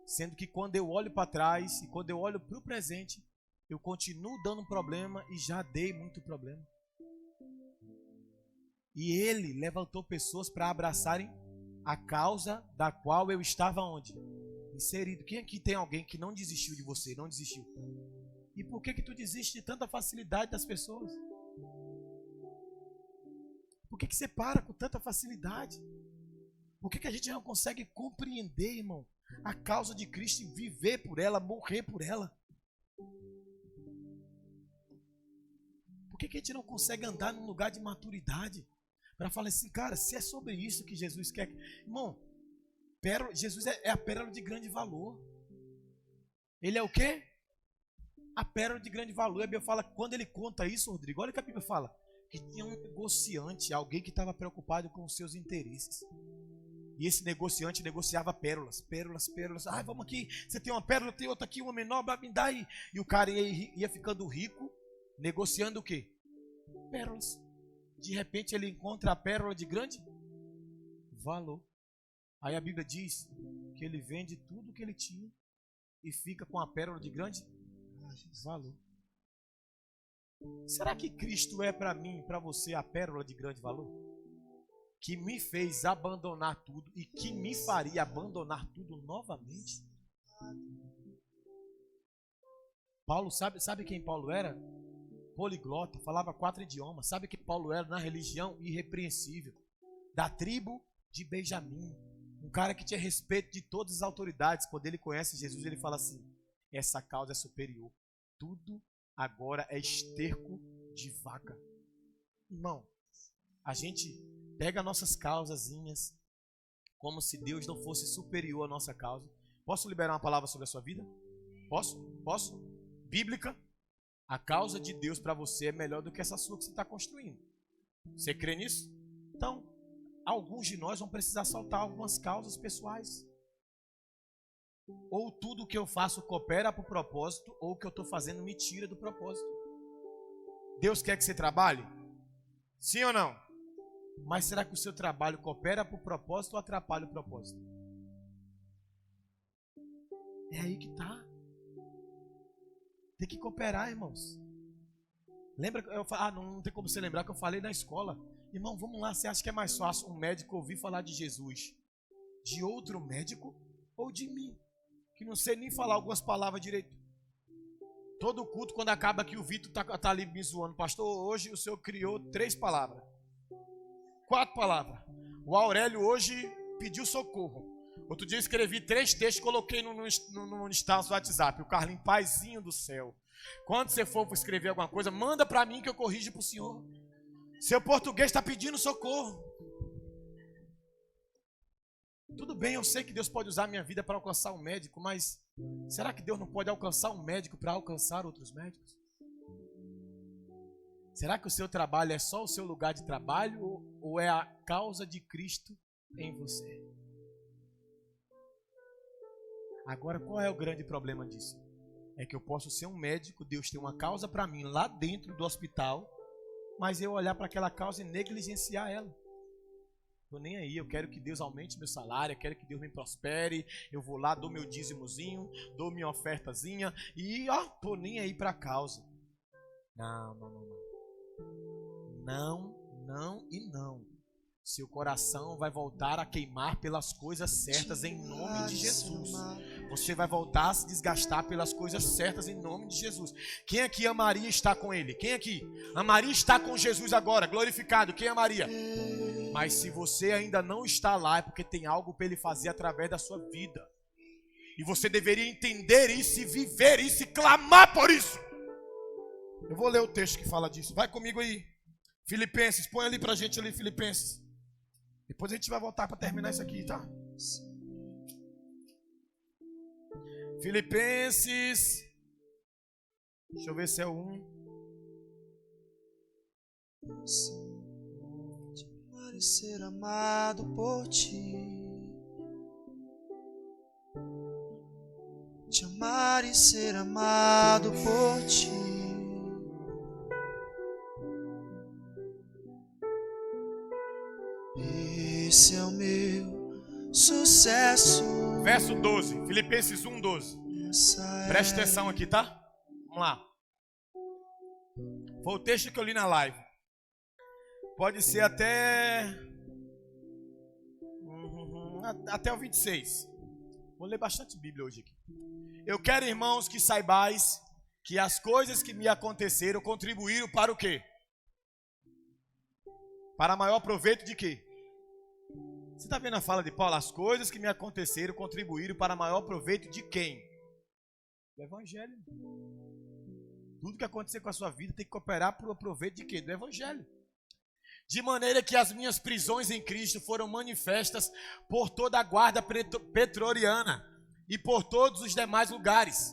Sendo que quando eu olho para trás e quando eu olho para o presente, eu continuo dando problema e já dei muito problema. E ele levantou pessoas para abraçarem a causa da qual eu estava onde? Inserido. Quem aqui tem alguém que não desistiu de você? Não desistiu. E por que tu desiste de tanta facilidade das pessoas? Por que você para com tanta facilidade? Por que a gente não consegue compreender, irmão, a causa de Cristo e viver por ela, morrer por ela? Por que a gente não consegue andar num lugar de maturidade? Para falar assim, cara, se é sobre isso que Jesus quer... Irmão, Jesus é a pérola de grande valor. Ele é o quê? A pérola de grande valor. A Bíblia fala, quando ele conta isso, Rodrigo, olha o que a Bíblia fala. Que tinha um negociante, alguém que estava preocupado com os seus interesses. E esse negociante negociava pérolas. Ah, vamos aqui, você tem uma pérola, tem outra aqui, uma menor, me dá aí. E o cara ia ficando rico, negociando o quê? Pérolas. De repente ele encontra a pérola de grande valor. Aí a Bíblia diz que ele vende tudo que ele tinha e fica com a pérola de grande valor. Será que Cristo é para mim, para você, a pérola de grande valor? Que me fez abandonar tudo e que me faria abandonar tudo novamente? Paulo, sabe quem Paulo era? Poliglota, falava 4 idiomas. Sabe que Paulo era na religião? Irrepreensível. Da tribo de Benjamim. Um cara que tinha respeito de todas as autoridades. Quando ele conhece Jesus, ele fala assim: essa causa é superior. Tudo agora é esterco de vaca. Irmão, a gente pega nossas causazinhas como se Deus não fosse superior à nossa causa. Posso liberar uma palavra sobre a sua vida? Posso? Bíblica. A causa de Deus para você é melhor do que essa sua que você está construindo. Você crê nisso? Então, alguns de nós vão precisar soltar algumas causas pessoais. Ou tudo o que eu faço coopera para o propósito, ou o que eu estou fazendo me tira do propósito. Deus quer que você trabalhe? Sim ou não? Mas será que o seu trabalho coopera para o propósito ou atrapalha o propósito? É aí que está. Tem que cooperar, irmãos. Lembra que não tem como você lembrar que eu falei na escola. Irmão, vamos lá, você acha que é mais fácil um médico ouvir falar de Jesus de outro médico ou de mim? Que não sei nem falar algumas palavras direito. Todo culto, quando acaba aqui, o Vitor tá ali me zoando. Pastor, hoje o senhor criou 3 palavras. 4 palavras. O Aurélio hoje pediu socorro. Outro dia eu escrevi 3 textos, coloquei no status do WhatsApp. O Carlinho, paizinho do céu. Quando você for escrever alguma coisa, manda para mim que eu corrijo para o senhor. Seu português está pedindo socorro. Tudo bem, eu sei que Deus pode usar a minha vida para alcançar um médico, mas Será que Deus não pode alcançar um médico para alcançar outros médicos? Será que o seu trabalho é só o seu lugar de trabalho ou é a causa de Cristo em você? Agora, qual é o grande problema disso? É que eu posso ser um médico, Deus tem uma causa para mim lá dentro do hospital, mas eu olhar para aquela causa e negligenciar ela. Estou nem aí, eu quero que Deus aumente meu salário, eu quero que Deus me prospere, eu vou lá, dou meu dízimozinho, dou minha ofertazinha e estou nem aí para a causa. Não. Não e não. Seu coração vai voltar a queimar pelas coisas certas em nome de Jesus. Você vai voltar a se desgastar pelas coisas certas em nome de Jesus. Quem aqui amaria estar com Ele? Quem aqui amaria estar com Jesus agora, glorificado? Quem amaria? Mas se você ainda não está lá, é porque tem algo para Ele fazer através da sua vida. E você deveria entender isso e viver isso e clamar por isso. Eu vou ler o texto que fala disso. Vai comigo aí. Filipenses, põe ali pra gente ali, Filipenses. Depois a gente vai voltar para terminar isso aqui, tá? Filipenses. Deixa eu ver se é o 1. Te amar e ser amado por ti. Te amar e ser amado por ti. Esse é o meu sucesso. Verso 12, Filipenses 1:12. Preste atenção aqui, tá? Vamos lá. Foi o texto que eu li na live. Pode ser até o 26. Vou ler bastante Bíblia hoje aqui. Eu quero, irmãos, que saibais que as coisas que me aconteceram contribuíram para o quê? Para maior proveito de quê? Você está vendo a fala de Paulo? As coisas que me aconteceram contribuíram para maior proveito de quem? Do Evangelho. Tudo que acontecer com a sua vida tem que cooperar para o proveito de quê? Do Evangelho. De maneira que as minhas prisões em Cristo foram manifestas por toda a guarda pretoriana e por todos os demais lugares.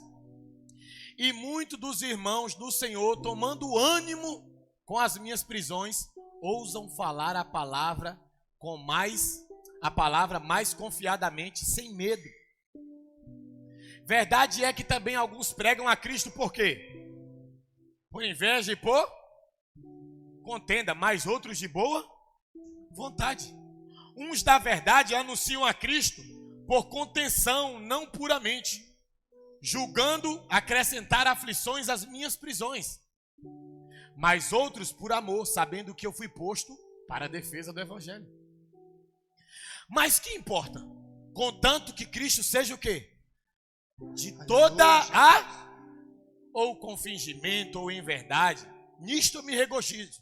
E muitos dos irmãos do Senhor, tomando ânimo com as minhas prisões, ousam falar a palavra mais confiadamente, sem medo. Verdade é que também alguns pregam a Cristo por quê? Por inveja e por contenda, mas outros de boa vontade. Uns da verdade anunciam a Cristo por contenção, não puramente, julgando acrescentar aflições às minhas prisões. Mas outros por amor, sabendo que eu fui posto para a defesa do Evangelho. Mas que importa? Contanto que Cristo seja o quê? De toda a... ou com fingimento ou em verdade, nisto eu me regozijo.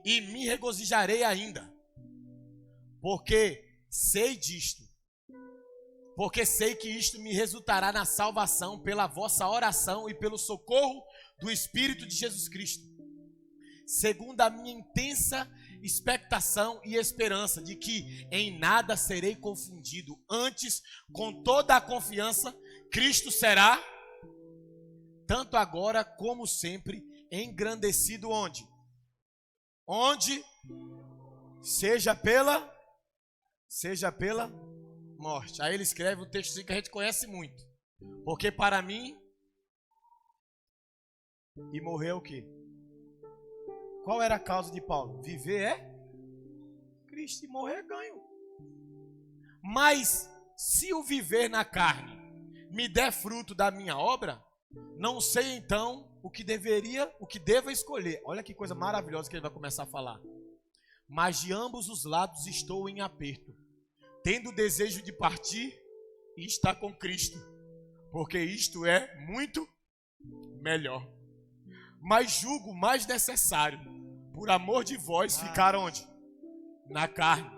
E me regozijarei ainda. Porque sei disto. Porque sei que isto me resultará na salvação pela vossa oração e pelo socorro do Espírito de Jesus Cristo. Segundo a minha intensa expectação e esperança de que em nada serei confundido. Antes, com toda a confiança, Cristo será, tanto agora como sempre, engrandecido onde? Onde? Seja pela morte. Aí ele escreve um texto que a gente conhece muito. Porque para mim, e morrer é o quê? Qual era a causa de Paulo? Viver é Cristo e morrer é ganho. Mas se o viver na carne me der fruto da minha obra, não sei então o que devo escolher. Olha que coisa maravilhosa que ele vai começar a falar. Mas de ambos os lados estou em aperto, tendo o desejo de partir e estar com Cristo, porque isto é muito melhor. Mas julgo mais necessário, por amor de vós, ficar onde? Na carne.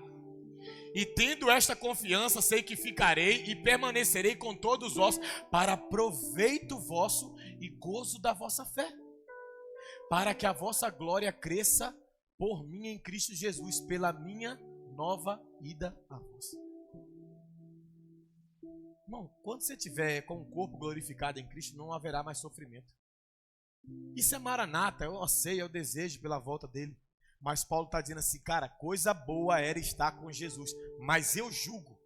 E tendo esta confiança, sei que ficarei e permanecerei com todos vós, para proveito vosso e gozo da vossa fé, para que a vossa glória cresça por mim em Cristo Jesus, pela minha nova ida a vós. Irmão, quando você estiver com o corpo glorificado em Cristo, não haverá mais sofrimento. Isso é maranata, eu sei, eu desejo pela volta dele. Mas Paulo está dizendo assim, cara, coisa boa era estar com Jesus. Mas eu julgo.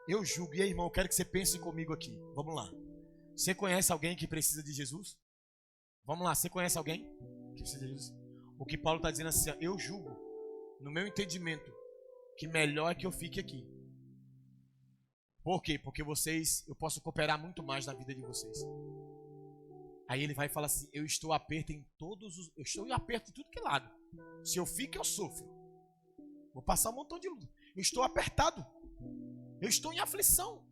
E aí, irmão, eu quero que você pense comigo aqui. Vamos lá. Você conhece alguém que precisa de Jesus? Vamos lá, você conhece alguém que precisa de Jesus? O que Paulo está dizendo assim, eu julgo, no meu entendimento, que melhor é que eu fique aqui. Por quê? Porque eu posso cooperar muito mais na vida de vocês. Aí ele vai falar assim, eu estou aperto em tudo que é lado. Se eu fico, eu sofro. Vou passar um montão de luta. Eu estou apertado. Eu estou em aflição.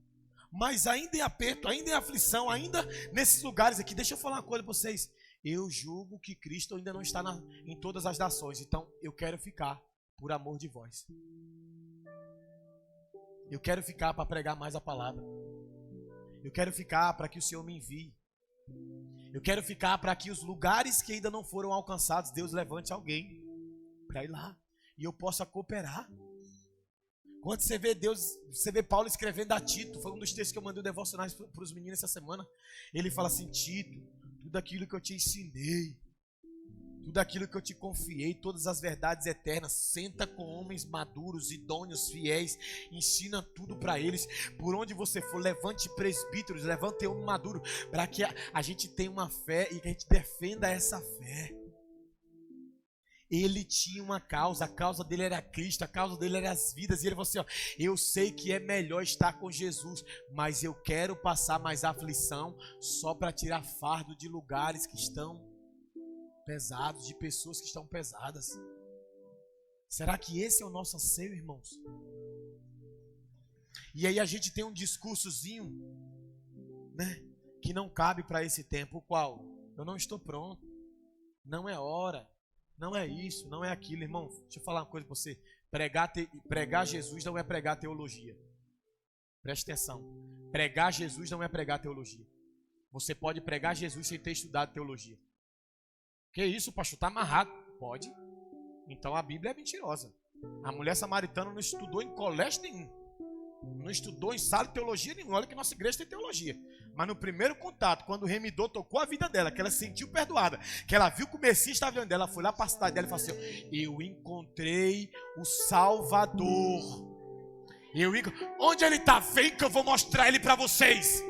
Mas ainda em aperto, ainda em aflição, ainda nesses lugares aqui. Deixa eu falar uma coisa para vocês. Eu julgo que Cristo ainda não está em todas as nações. Então eu quero ficar por amor de vós. Eu quero ficar para pregar mais a palavra. Eu quero ficar para que o Senhor me envie. Eu quero ficar para que os lugares que ainda não foram alcançados, Deus levante alguém para ir lá. E eu possa cooperar. Quando você vê você vê Paulo escrevendo a Tito, foi um dos textos que eu mandei devocionais para os meninos essa semana. Ele fala assim, Tito, tudo aquilo que eu te ensinei, tudo aquilo que eu te confiei, todas as verdades eternas, senta com homens maduros, idôneos, fiéis, ensina tudo para eles. Por onde você for, levante presbíteros, levante homem maduro, para que a gente tenha uma fé e que a gente defenda essa fé. Ele tinha uma causa, a causa dele era Cristo, a causa dele era as vidas. E ele falou assim, ó, eu sei que é melhor estar com Jesus, mas eu quero passar mais aflição só para tirar fardo de lugares que estão pesados, de pessoas que estão pesadas. Será que esse é o nosso anseio, irmãos? E aí a gente tem um discursozinho, né, que não cabe para esse tempo, o qual eu não estou pronto, não é hora, não é isso, não é aquilo, irmão. Deixa eu falar uma coisa para você. Pregar Jesus não é pregar teologia. Preste atenção. Pregar Jesus não é pregar teologia. Você pode pregar Jesus sem ter estudado teologia. Que isso, pastor? Está amarrado. Pode. Então a Bíblia é mentirosa. A mulher samaritana não estudou em colégio nenhum. Não estudou em sala de teologia nenhuma. Olha que nossa igreja tem teologia. Mas no primeiro contato, quando o remidor tocou a vida dela, que ela se sentiu perdoada, que ela viu que o Messias estava vendo dela, ela foi lá para a cidade dela e falou assim, eu encontrei o Salvador. Onde ele está? Vem que eu vou mostrar ele para vocês.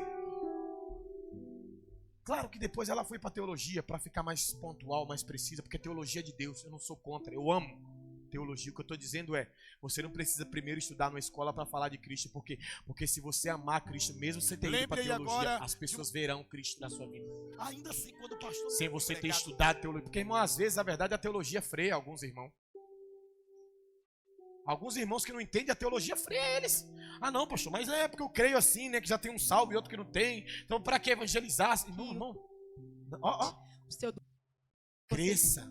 Claro que depois ela foi para teologia para ficar mais pontual, mais precisa, porque teologia é de Deus, eu não sou contra, eu amo teologia. O que eu estou dizendo é, você não precisa primeiro estudar numa escola para falar de Cristo, porque se você amar Cristo, mesmo você ter ido para teologia, as pessoas verão Cristo na sua vida. Ainda assim, quando o pastor sem você ter estudado teologia, porque, irmão, às vezes, a verdade, a teologia freia alguns irmãos. Alguns irmãos que não entendem a teologia freia eles. Ah, não, pastor, mas é porque eu creio assim, né, que já tem um salvo e outro que não tem. Então, para que evangelizar? Não, irmão. Cresça,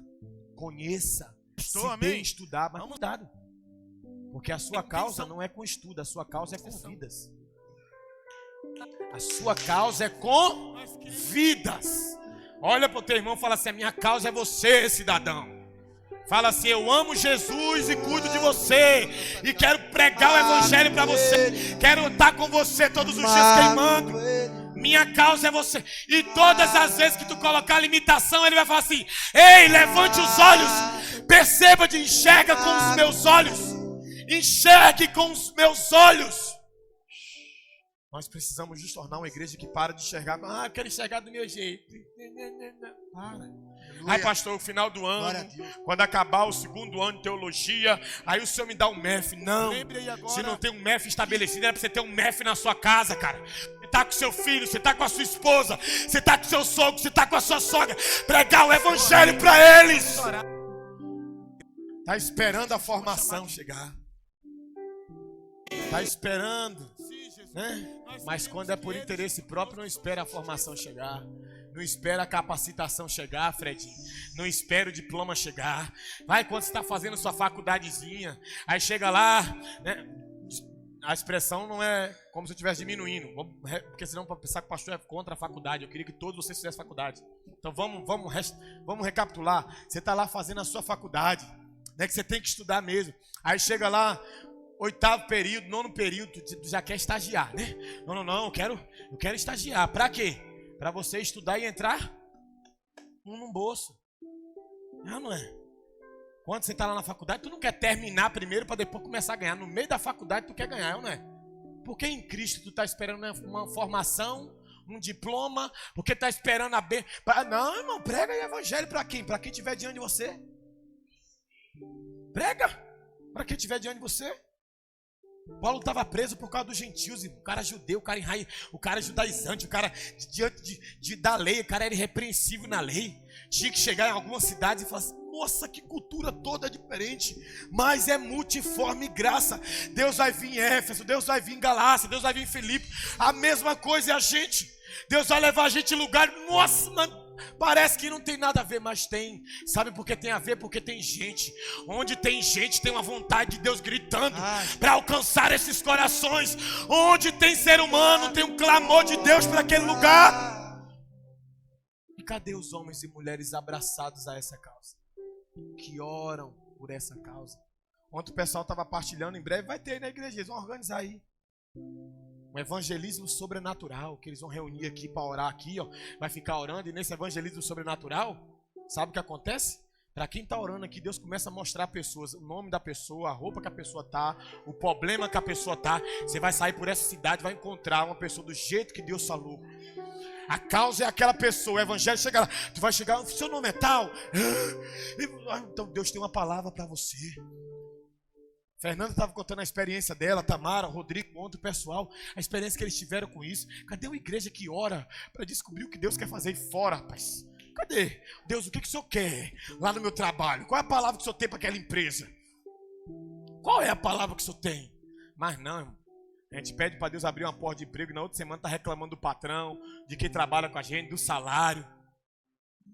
conheça, se dê estudar, mas cuidado. Porque a sua causa não é com estudo, a sua causa é com vidas. A sua causa é com vidas. Olha para o teu irmão e fala assim, a minha causa é você, cidadão. Fala assim, eu amo Jesus e cuido de você. E quero pregar o evangelho para você. Quero estar com você todos os dias queimando. Minha causa é você. E todas as vezes que tu colocar limitação, ele vai falar assim, ei, levante os olhos. Perceba, enxerga com os meus olhos. Enxergue com os meus olhos. Nós precisamos nos tornar uma igreja que para de enxergar. Ah, eu quero enxergar do meu jeito. Para. Aí, pastor, no final do ano, quando acabar o segundo ano de teologia, aí o senhor me dá um MEF. Não, se não tem um MEF estabelecido, era pra você ter um MEF na sua casa, cara. Você tá com seu filho, você tá com a sua esposa, você tá com seu sogro, você tá com a sua sogra. Pregar o evangelho pra eles. Tá esperando a formação chegar. Tá esperando, né? Mas quando é por interesse próprio, não espera a formação chegar. Não espera a capacitação chegar, Fredinho. Não espera o diploma chegar. Vai quando você está fazendo sua faculdadezinha. Aí chega lá, né? A expressão não é como se eu estivesse diminuindo. Porque senão para pensar que o pastor é contra a faculdade. Eu queria que todos vocês fizessem faculdade. Então vamos recapitular. Você está lá fazendo a sua faculdade, né? Que você tem que estudar mesmo. Aí chega lá, 8º período, 9º período, tu já quer estagiar, né? Não, eu quero estagiar. Pra quê? Pra você estudar e entrar num bolso. Não é? Quando você tá lá na faculdade, tu não quer terminar primeiro pra depois começar a ganhar. No meio da faculdade tu quer ganhar, não é? Porque em Cristo tu tá esperando uma formação, um diploma, porque tá esperando a bênção. Não, irmão, prega o evangelho pra quem? Pra quem estiver diante de você. Prega pra quem estiver diante de você. Paulo estava preso por causa dos gentios, o cara judeu, o cara judaizante, o cara diante da lei, o cara era irrepreensível na lei. Tinha que chegar em algumas cidades e falar assim: nossa, que cultura toda diferente, mas é multiforme graça. Deus vai vir em Éfeso, Deus vai vir em Galácia, Deus vai vir em Filipe. A mesma coisa é a gente. Deus vai levar a gente em lugar, nossa, mano, parece que não tem nada a ver, mas tem. Sabe por que tem a ver? Porque tem gente. Onde tem gente, tem uma vontade de Deus gritando para alcançar esses corações. Onde tem ser humano, tem um clamor de Deus para aquele lugar. E cadê os homens e mulheres abraçados a essa causa? Que oram por essa causa. Ontem o pessoal estava partilhando, em breve vai ter na igreja, eles vão organizar aí um evangelismo sobrenatural, que eles vão reunir aqui para orar aqui, ó. Vai ficar orando, e nesse evangelismo sobrenatural, sabe o que acontece? Para quem está orando aqui, Deus começa a mostrar pessoas, o nome da pessoa, a roupa que a pessoa tá, o problema que a pessoa tá. Você vai sair por essa cidade, vai encontrar uma pessoa do jeito que Deus falou. A causa é aquela pessoa, o evangelho chega lá, tu vai chegar, seu nome é tal? Então Deus tem uma palavra para você. Fernanda estava contando a experiência dela, Tamara, Rodrigo, ontem o pessoal, a experiência que eles tiveram com isso. Cadê uma igreja que ora para descobrir o que Deus quer fazer aí fora, rapaz? Cadê? Deus, o que o senhor quer lá no meu trabalho? Qual é a palavra que o senhor tem para aquela empresa? Qual é a palavra que o senhor tem? Mas não, irmão. A gente pede para Deus abrir uma porta de emprego e na outra semana está reclamando do patrão, de quem trabalha com a gente, do salário.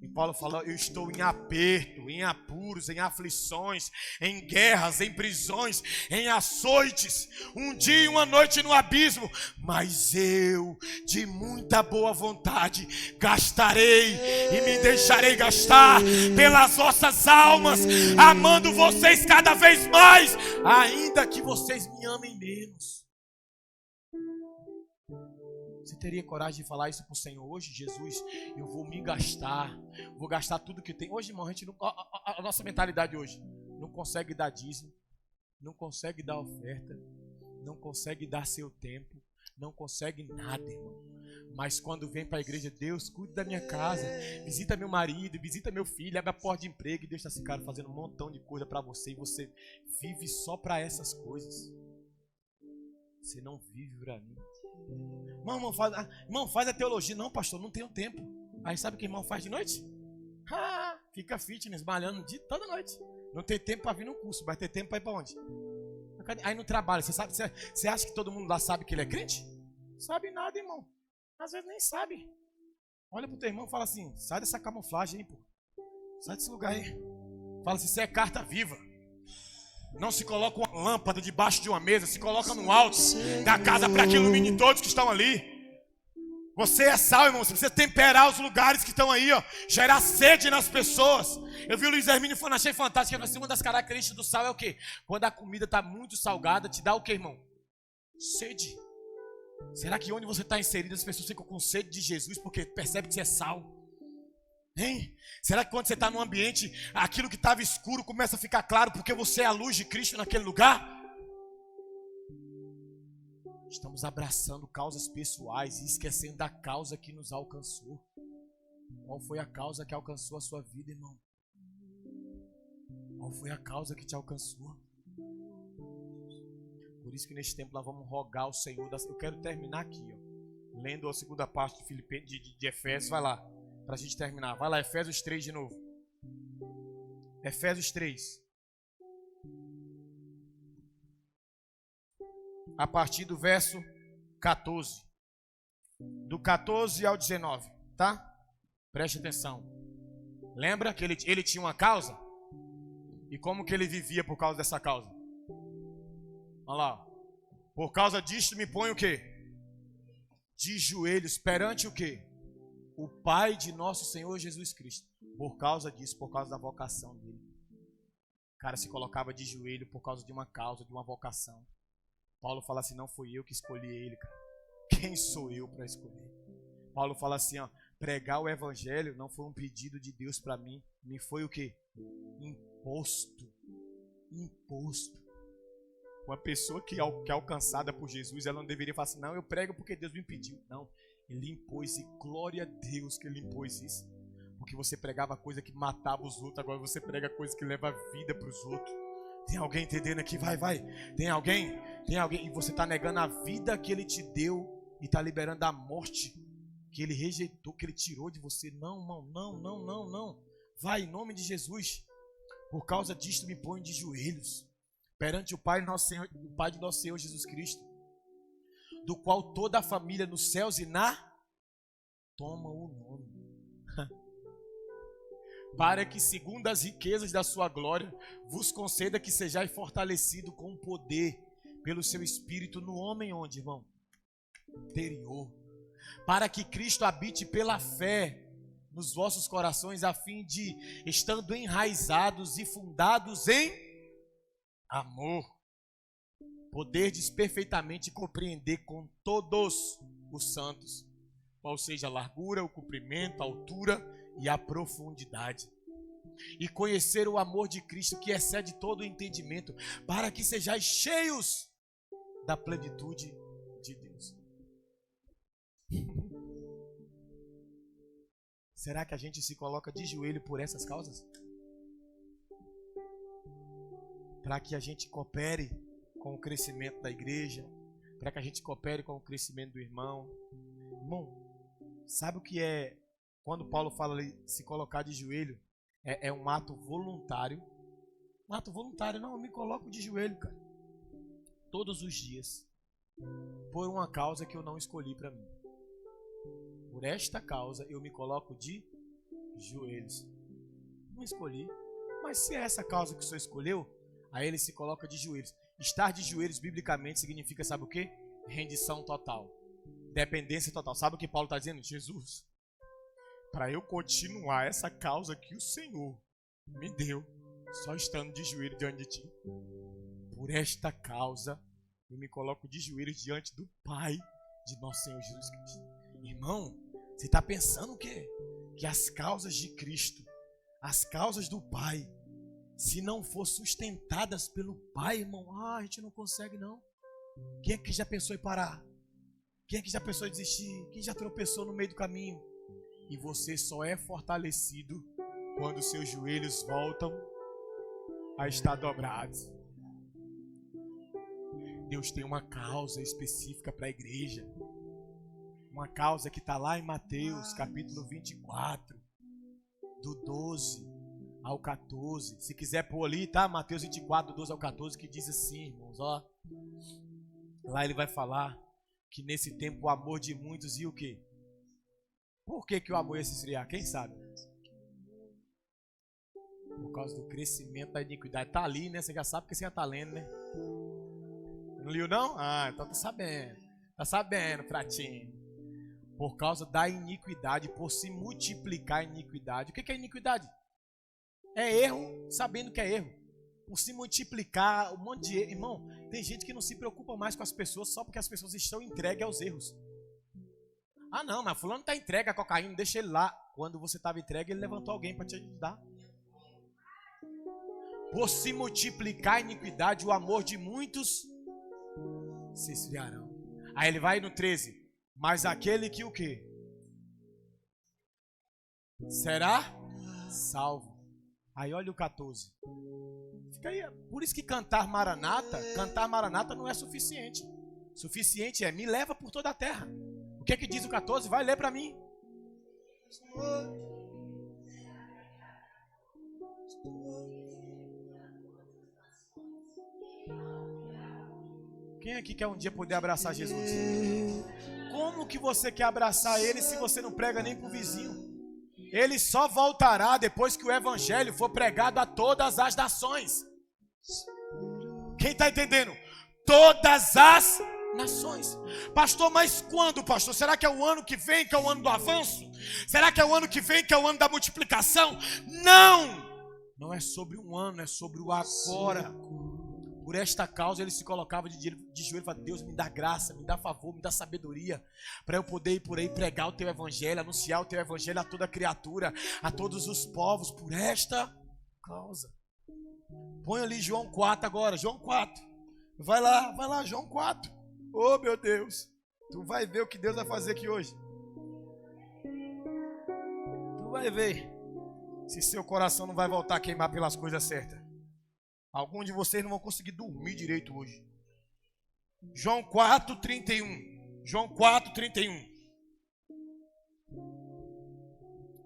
E Paulo fala: eu estou em aperto, em apuros, em aflições, em guerras, em prisões, em açoites, um dia e uma noite no abismo, mas eu, de muita boa vontade, gastarei e me deixarei gastar pelas vossas almas, amando vocês cada vez mais, ainda que vocês me amem menos. Você teria coragem de falar isso para o Senhor hoje? Jesus, eu vou me gastar, vou gastar tudo que tem. Hoje, irmão, a gente não, a nossa mentalidade hoje não consegue dar dízimo, não consegue dar oferta, não consegue dar seu tempo, não consegue nada, irmão. Mas quando vem para a igreja, Deus, cuida da minha casa, visita meu marido, visita meu filho, abre a porta de emprego, e Deus está, esse cara, fazendo um montão de coisa para você, e você vive só para essas coisas. Você não vive para mim. Irmão, faz a teologia. Não, pastor, não tenho tempo. Aí sabe o que irmão faz de noite? Fica fitness, malhando toda noite. Não tem tempo para vir no curso, vai ter tempo para ir para onde? Aí no trabalho, você acha que todo mundo lá sabe que ele é crente? Sabe nada, irmão. Às vezes nem sabe. Olha pro teu irmão e fala assim: sai dessa camuflagem aí, pô. Sai desse lugar aí. Fala assim: você é carta viva. Não se coloca uma lâmpada debaixo de uma mesa, se coloca no alto da casa para que ilumine todos que estão ali. Você é sal, irmão, você precisa temperar os lugares que estão aí, ó, gerar sede nas pessoas. Eu vi o Luiz Hermínio falando, achei fantástico, uma das características do sal é o quê? Quando a comida está muito salgada, te dá o quê, irmão? Sede. Será que onde você está inserido as pessoas ficam com sede de Jesus porque percebe que você é sal? Hein? Será que quando você está num ambiente, aquilo que estava escuro começa a ficar claro porque você é a luz de Cristo naquele lugar? Estamos abraçando causas pessoais e esquecendo da causa que nos alcançou. Qual foi a causa que alcançou a sua vida, irmão? Qual foi a causa que te alcançou? Por isso que neste tempo nós vamos rogar ao Senhor. Eu quero terminar aqui, ó, lendo a segunda parte de Efésios. Vai lá. Para a gente terminar, vai lá, Efésios 3 de novo. Efésios 3. A partir do verso 14. Do 14 ao 19, tá? Preste atenção. Lembra que ele tinha uma causa? E como que ele vivia por causa dessa causa? Olha lá. Por causa disto me põe o quê? De joelhos perante o quê? O Pai de nosso Senhor Jesus Cristo. Por causa disso, por causa da vocação dele. cara se colocava de joelho por causa de uma causa, de uma vocação. Paulo fala assim, não fui eu que escolhi ele, cara. Quem sou eu para escolher? Paulo fala assim, ó, pregar o evangelho não foi um pedido de Deus para mim, me foi o quê? Imposto. Uma pessoa que é alcançada por Jesus, ela não deveria falar assim, não, eu prego porque Deus me pediu. Não, ele impôs, e glória a Deus que ele impôs isso. Porque você pregava coisa que matava os outros, agora você prega coisa que leva vida para os outros. Tem alguém entendendo aqui? Vai. Tem alguém? E você está negando a vida que ele te deu e está liberando a morte que ele rejeitou, que ele tirou de você. Não, irmão, não. Vai, em nome de Jesus. Por causa disto me ponho de joelhos perante o Pai de nosso Senhor Jesus Cristo, do qual toda a família nos céus e toma o nome. Para que, segundo as riquezas da sua glória, vos conceda que sejais fortalecido com poder pelo seu Espírito no homem onde, irmão? Interior. Para que Cristo habite pela fé nos vossos corações, a fim de, estando enraizados e fundados em amor, poderdes perfeitamente compreender com todos os santos, qual seja a largura, o comprimento, a altura e a profundidade, e conhecer o amor de Cristo que excede todo o entendimento, para que sejais cheios da plenitude de Deus. Será que a gente se coloca de joelho por essas causas? Para que a gente coopere com o crescimento da igreja, para que a gente coopere com o crescimento do irmão. Irmão, sabe o que é quando Paulo fala ali, se colocar de joelho? É um ato voluntário. Um ato voluntário. Não, eu me coloco de joelho, cara, todos os dias, por uma causa que eu não escolhi para mim. Por esta causa eu me coloco de joelhos. Não escolhi, mas se é essa causa que o Senhor escolheu, aí ele se coloca de joelhos. Estar de joelhos biblicamente significa, sabe o quê? Rendição total, dependência total. Sabe o que Paulo está dizendo? Jesus, para eu continuar essa causa que o Senhor me deu, só estando de joelho diante de ti, por esta causa eu me coloco de joelhos diante do Pai de nosso Senhor Jesus Cristo. Irmão, você está pensando o quê? Que as causas de Cristo, as causas do Pai, se não for sustentadas pelo Pai, irmão, a gente não consegue não. Quem é que já pensou em parar? Quem é que já pensou em desistir? Quem já tropeçou no meio do caminho? E você só é fortalecido quando seus joelhos voltam a estar dobrados. Deus tem uma causa específica para a igreja. Uma causa que está lá em Mateus, capítulo 24, do 12 ao 14. Se quiser pôr ali, tá? Mateus 24, do 12 ao 14, que diz assim, irmãos, ó. Lá ele vai falar que nesse tempo o amor de muitos e o quê? Por que o amor ia se esfriar? Quem sabe? Por causa do crescimento da iniquidade. Tá ali, né? Você já sabe porque você já tá lendo, né? Não leu não? Ah, então tá sabendo. Tá sabendo, pratinho. Por causa da iniquidade, por se multiplicar a iniquidade. O que é iniquidade? É erro, sabendo que é erro. Por se multiplicar um monte de erro. Irmão, tem gente que não se preocupa mais com as pessoas só porque as pessoas estão entregues aos erros. Ah não, mas fulano está entregue à cocaína, deixa ele lá. Quando você estava entregue, ele levantou alguém para te ajudar. Por se multiplicar a iniquidade, o amor de muitos se esfriarão. Aí ele vai no 13. Mas aquele que o quê? Será salvo. Aí olha o 14. Fica aí. Por isso que cantar Maranata não é suficiente. Suficiente é me leva por toda a terra. O que é que diz o 14? Vai ler para mim. Quem aqui quer um dia poder abraçar Jesus? Como que você quer abraçar ele se você não prega nem pro vizinho? Ele só voltará depois que o evangelho for pregado a todas as nações. Quem está entendendo? Todas as nações. Pastor, mas quando, pastor? Será que é o ano que vem, que é o ano do avanço? Será que é o ano que vem, que é o ano da multiplicação? Não! Não é sobre um ano, é sobre o agora. Por esta causa ele se colocava de joelho e falava: Deus, me dá graça, me dá favor, me dá sabedoria, para eu poder ir por aí pregar o teu evangelho, anunciar o teu evangelho a toda criatura, a todos os povos, por esta causa. Põe ali João 4 agora, João 4. Vai lá, João 4. Oh, meu Deus, tu vai ver o que Deus vai fazer aqui hoje. Tu vai ver se seu coração não vai voltar a queimar pelas coisas certas. Alguns de vocês não vão conseguir dormir direito hoje. João 4:31. João 4:31.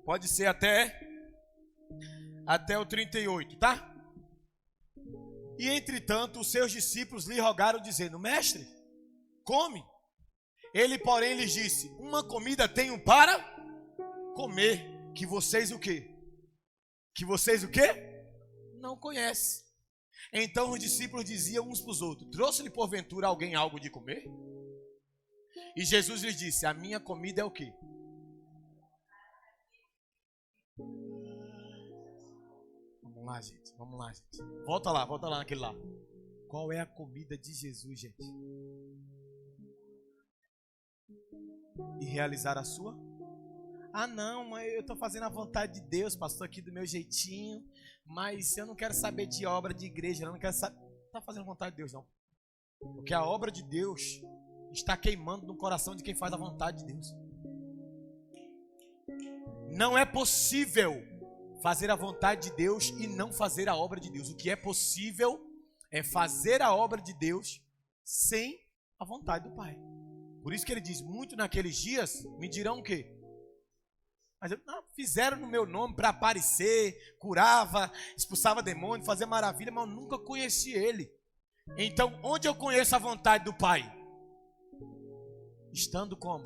Pode ser até o 38, tá? E entretanto os seus discípulos lhe rogaram dizendo: Mestre, come. Ele porém lhes disse: Uma comida tenho para comer, que vocês o quê? Que vocês o quê? Não conhecem. Então os discípulos diziam uns para os outros: Trouxe-lhe porventura alguém algo de comer? E Jesus lhes disse: A minha comida é o quê? Vamos lá, gente. Volta lá naquele lá. Qual é a comida de Jesus, gente? E realizar a sua? Ah, não, mas eu estou fazendo a vontade de Deus, pastor, aqui do meu jeitinho, mas eu não quero saber de obra de igreja, eu não quero saber. Não está fazendo a vontade de Deus, não. Porque a obra de Deus está queimando no coração de quem faz a vontade de Deus. Não é possível fazer a vontade de Deus e não fazer a obra de Deus. O que é possível é fazer a obra de Deus sem a vontade do Pai. Por isso que ele diz: muito naqueles dias me dirão o quê? Mas fizeram no meu nome para aparecer, curava, expulsava demônio, fazia maravilha, mas eu nunca conheci ele. Então, onde eu conheço a vontade do Pai? Estando como?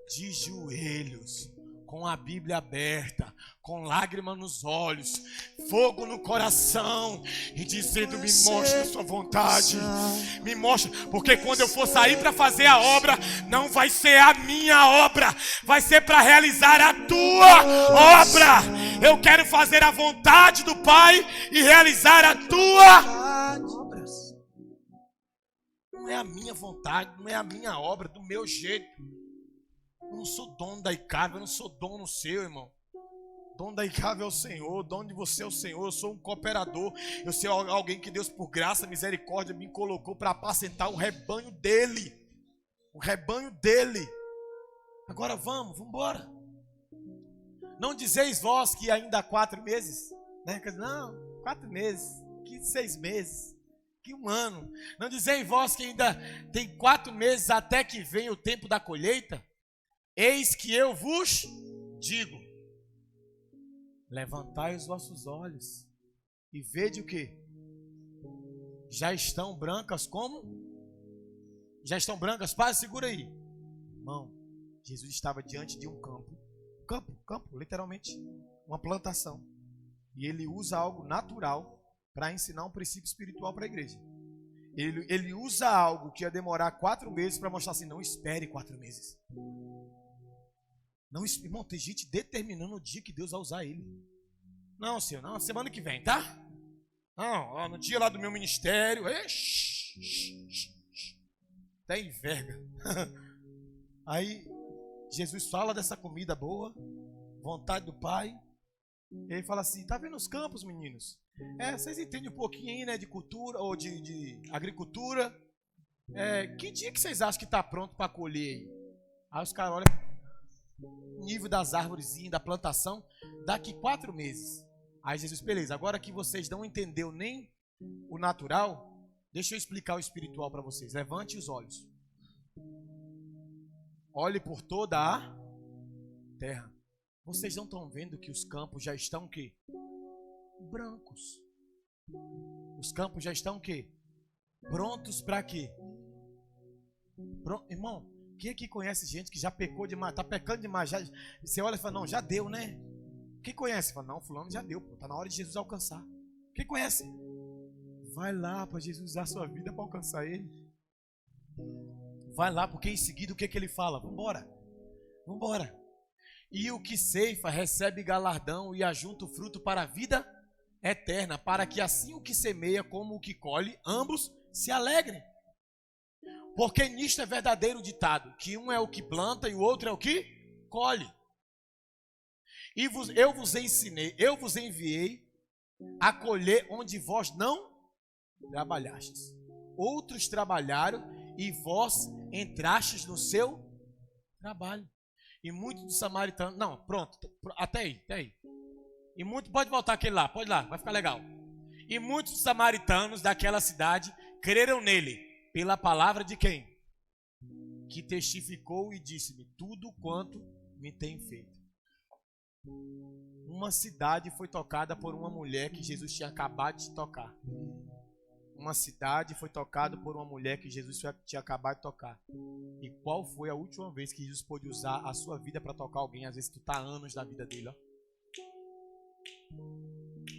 De joelhos, com a Bíblia aberta, com lágrimas nos olhos, fogo no coração, e dizendo: me mostra a sua vontade, me mostra, porque quando eu for sair para fazer a obra, não vai ser a minha obra, vai ser para realizar a tua obra. Eu quero fazer a vontade do Pai e realizar a tua obra. Não é a minha vontade, não é a minha obra, do meu jeito. Eu não sou dono da Icave, eu não sou dono seu, irmão. Dono da Icave é o Senhor, dono de você é o Senhor. Eu sou um cooperador, eu sou alguém que Deus, por graça, misericórdia, me colocou para apacentar o rebanho dele. O rebanho dele. Agora vamos embora. Não dizeis vós que ainda há 4 meses? Né? Não, 4 meses, que 6 meses, que 1 ano. Não dizeis vós que ainda tem 4 meses até que venha o tempo da colheita? Eis que eu vos digo: levantai os vossos olhos e vede o que? Já estão brancas como? Já estão brancas? Paz, segura aí. Irmão, Jesus estava diante de um campo, literalmente, uma plantação. E ele usa algo natural para ensinar um princípio espiritual para a igreja. Ele usa algo que ia demorar 4 meses para mostrar assim: não espere 4 meses. Não, irmão, tem gente determinando o dia que Deus vai usar ele. Não, Senhor, não, semana que vem, tá? Não, no dia lá do meu ministério. Até enverga. Aí, Jesus fala dessa comida boa, vontade do Pai. E ele fala assim: tá vendo os campos, meninos? Vocês entendem um pouquinho aí, né, de cultura ou de agricultura. Que dia que vocês acham que tá pronto para colher aí? Aí os caras olham o nível das árvorezinhas, da plantação, daqui 4 meses. Aí Jesus: beleza, agora que vocês não entenderam nem o natural, deixa eu explicar o espiritual para vocês. Levante os olhos. Olhe por toda a terra. Vocês não estão vendo que os campos já estão o quê? Brancos. Os campos já estão o quê? Prontos para quê? Irmão, quem aqui conhece gente que já pecou demais, tá pecando demais? Você olha e fala: não, já deu, né? Quem conhece? Fala: não, fulano já deu, pô, tá na hora de Jesus alcançar. Quem conhece? Vai lá para Jesus usar a sua vida para alcançar ele. Vai lá, porque em seguida o que ele fala? Vambora. E o que ceifa recebe galardão e ajunta o fruto para a vida eterna, para que assim o que semeia como o que colhe, ambos se alegrem. Porque nisto é verdadeiro o ditado, que um é o que planta e o outro é o que colhe. E eu vos enviei a colher onde vós não trabalhastes. Outros trabalharam e vós entrastes no seu trabalho. E muitos dos samaritanos... Não, pronto, até aí. E muito, pode voltar aquele lá, pode ir lá, vai ficar legal. E muitos dos samaritanos daquela cidade creram nele, pela palavra de quem? Que testificou e disse-me tudo quanto me tem feito. Uma cidade foi tocada por uma mulher que Jesus tinha acabado de tocar. Uma cidade foi tocada por uma mulher que Jesus tinha acabado de tocar. E qual foi a última vez que Jesus pôde usar a sua vida para tocar alguém? Às vezes tu tá anos da vida dele, ó.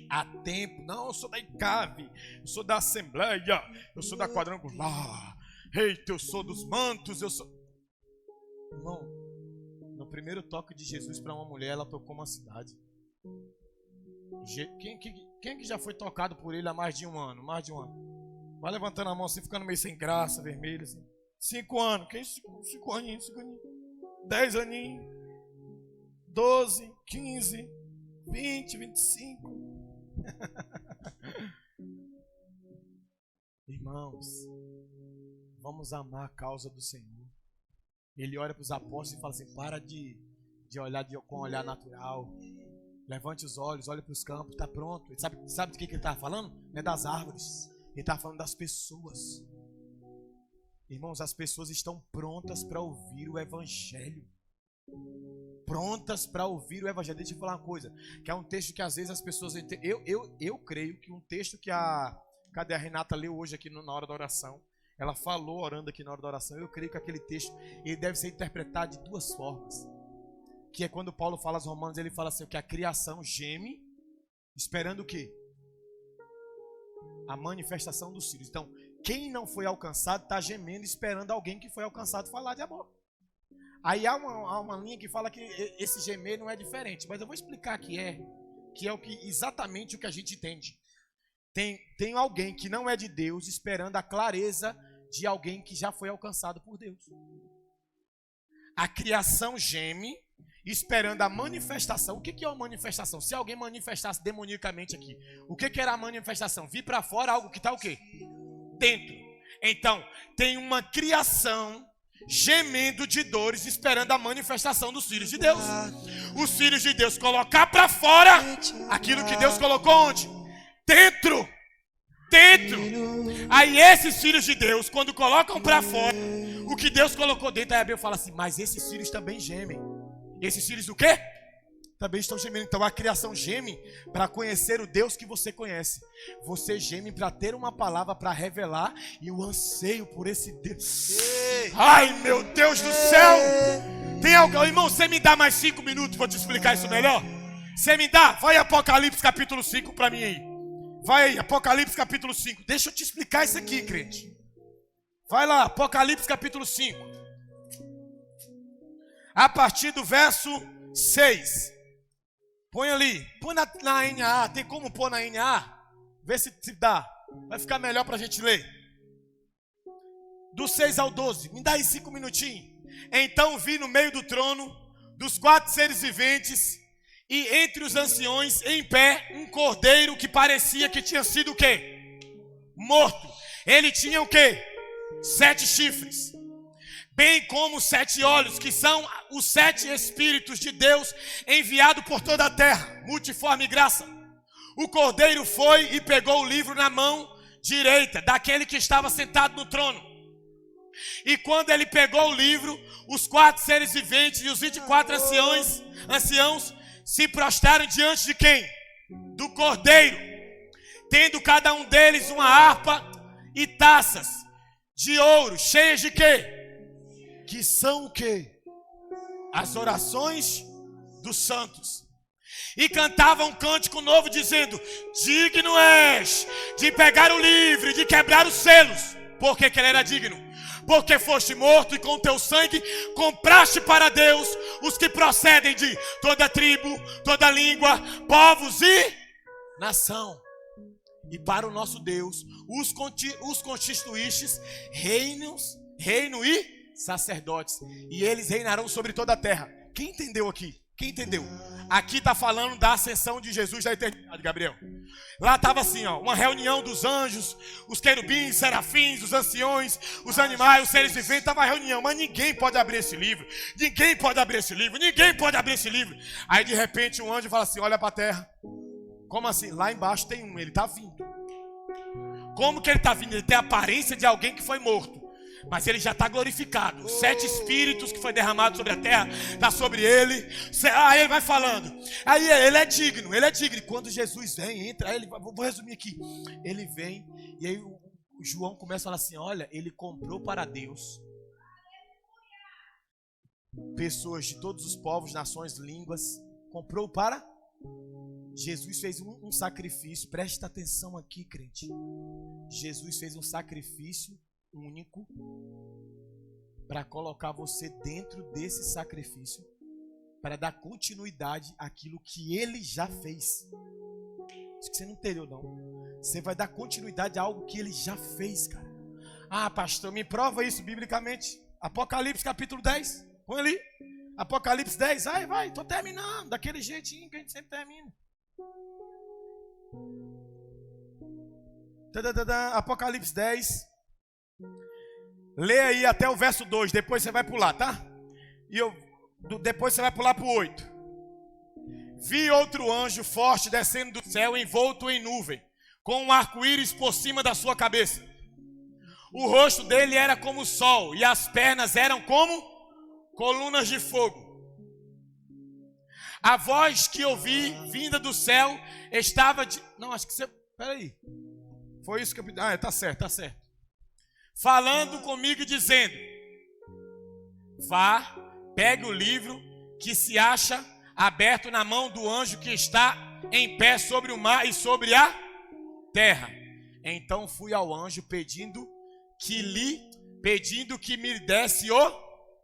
Há tempo. Não, eu sou da ICAV, eu sou da Assembleia, eu sou da Quadrangular. Eita, eu sou dos mantos, eu sou... Irmão, no primeiro toque de Jesus para uma mulher, ela tocou uma cidade. Quem que já foi tocado por ele há mais de um ano? Mais de um ano. Vai levantando a mão assim, ficando meio sem graça, vermelho assim. 5 anos. Quem? 5 aninhos, 10 aninhos. 12, 15, 20, 25. Irmãos, vamos amar a causa do Senhor. Ele olha para os apóstolos e fala assim: para de olhar com um olhar natural. Levante os olhos, olhe para os campos, está pronto. Ele sabe do que ele está falando? Não é das árvores. Ele está falando das pessoas. Irmãos, as pessoas estão prontas para ouvir o Evangelho. Prontas para ouvir o Evangelho. Deixa eu falar uma coisa, que é um texto que às vezes as pessoas... Eu creio que um texto que cadê a Renata leu hoje aqui na hora da oração, ela falou orando aqui na hora da oração, eu creio que aquele texto ele deve ser interpretado de duas formas. Que é quando Paulo fala aos Romanos, ele fala assim, que a criação geme, esperando o quê? A manifestação dos filhos. Então, quem não foi alcançado está gemendo, esperando alguém que foi alcançado falar de amor. Aí há uma linha que fala que esse gemer não é diferente, mas eu vou explicar que é exatamente o que a gente entende. Tem alguém que não é de Deus esperando a clareza de alguém que já foi alcançado por Deus. A criação geme esperando a manifestação. O que é uma manifestação? Se alguém manifestasse demonicamente aqui, o que era a manifestação? Vir para fora algo que está o quê? Dentro. Então, tem uma criação gemendo de dores, esperando a manifestação dos filhos de Deus. Os filhos de Deus colocar para fora aquilo que Deus colocou onde? Dentro. Aí esses filhos de Deus, quando colocam para fora o que Deus colocou dentro, aí a Bíblia fala assim, mas esses filhos também gemem. Esses filhos o quê? Também estão gemendo. Então a criação geme para conhecer o Deus que você conhece. Você geme para ter uma palavra para revelar e o anseio por esse Deus. Ai, meu Deus do céu! Tem alguém, irmão, você me dá mais 5 minutos para te explicar isso melhor? Você me dá? Vai Apocalipse capítulo 5 para mim aí. Vai aí, Apocalipse capítulo 5. Deixa eu te explicar isso aqui, crente. Vai lá, Apocalipse capítulo 5. A partir do verso 6. Põe ali. Põe na NAA. Tem como pôr na NAA? Vê se dá. Vai ficar melhor para a gente ler. Do 6 ao 12. Me dá aí 5 minutinhos. Então vi no meio do trono, dos 4 seres viventes, e entre os anciões, em pé, um cordeiro que parecia que tinha sido o quê? Morto. Ele tinha o quê? 7 chifres. Bem como 7 olhos, que são os 7 Espíritos de Deus enviados por toda a terra, multiforme graça. O cordeiro foi e pegou o livro na mão direita daquele que estava sentado no trono. E quando ele pegou o livro, os 4 seres viventes e os 24 anciãos se prostraram diante de quem? Do cordeiro, tendo cada um deles uma harpa e taças de ouro, cheias de quê? Que são o quê? As orações dos santos. E cantavam um cântico novo dizendo: digno és de pegar o livro e de quebrar os selos. Por que ele era digno? Porque foste morto e com teu sangue compraste para Deus os que procedem de toda tribo, toda língua, povos e nação. E para o nosso Deus, os constituístes reino e sacerdotes. E eles reinarão sobre toda a terra. Quem entendeu aqui? Quem entendeu? Aqui está falando da ascensão de Jesus da eternidade, Gabriel. Lá estava assim, ó, uma reunião dos anjos, os querubins, serafins, os anciões, os animais, os seres viventes. Estava uma reunião, mas ninguém pode abrir esse livro. Ninguém pode abrir esse livro. Ninguém pode abrir esse livro. Aí de repente um anjo fala assim, olha para a terra. Como assim? Lá embaixo tem um, ele está vindo. Como que ele está vindo? Ele tem a aparência de alguém que foi morto. Mas ele já está glorificado. 7 espíritos que foi derramado sobre a terra, está sobre ele. Aí ele vai falando. Aí ele é digno, ele é digno. E quando Jesus vem, entra, aí ele, vou resumir aqui. Ele vem, e aí o João começa a falar assim, olha, ele comprou para Deus pessoas de todos os povos, nações, línguas. Comprou para... Jesus fez um sacrifício. Presta atenção aqui, crente. Jesus fez um sacrifício único para colocar você dentro desse sacrifício, para dar continuidade àquilo que ele já fez. Acho que você não entendeu, não. Você vai dar continuidade a algo que ele já fez, cara. Ah, pastor, me prova isso biblicamente. Apocalipse capítulo 10. Põe ali. Apocalipse 10. Vai, tô terminando. Daquele jeitinho que a gente sempre termina. Apocalipse 10. Lê aí até o verso 2. Depois você vai pular, tá? Depois você vai pular para o 8. Vi outro anjo forte descendo do céu, envolto em nuvem, com um arco-íris por cima da sua cabeça. O rosto dele era como o sol, e as pernas eram como colunas de fogo. A voz que ouvi, vinda do céu, estava de... Não, acho que você... Peraí. Foi isso que eu... Ah, tá certo. Falando comigo e dizendo: vá, pegue o livro que se acha aberto na mão do anjo que está em pé sobre o mar e sobre a terra. Então fui ao anjo pedindo que me desse o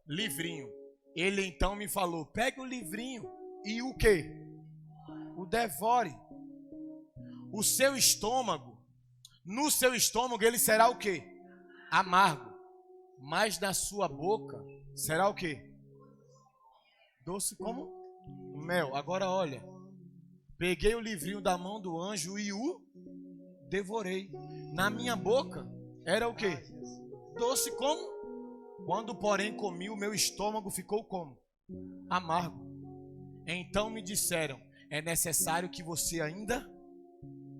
livrinho. Ele então me falou: pegue o livrinho e o quê? O devore. O seu estômago, no seu estômago ele será o quê? Amargo. Mas da sua boca será o quê? Doce como mel. Agora olha, peguei o livrinho da mão do anjo e o devorei. Na minha boca era o quê? Doce como? Quando porém comi, o meu estômago ficou como? Amargo. Então me disseram: é necessário que você ainda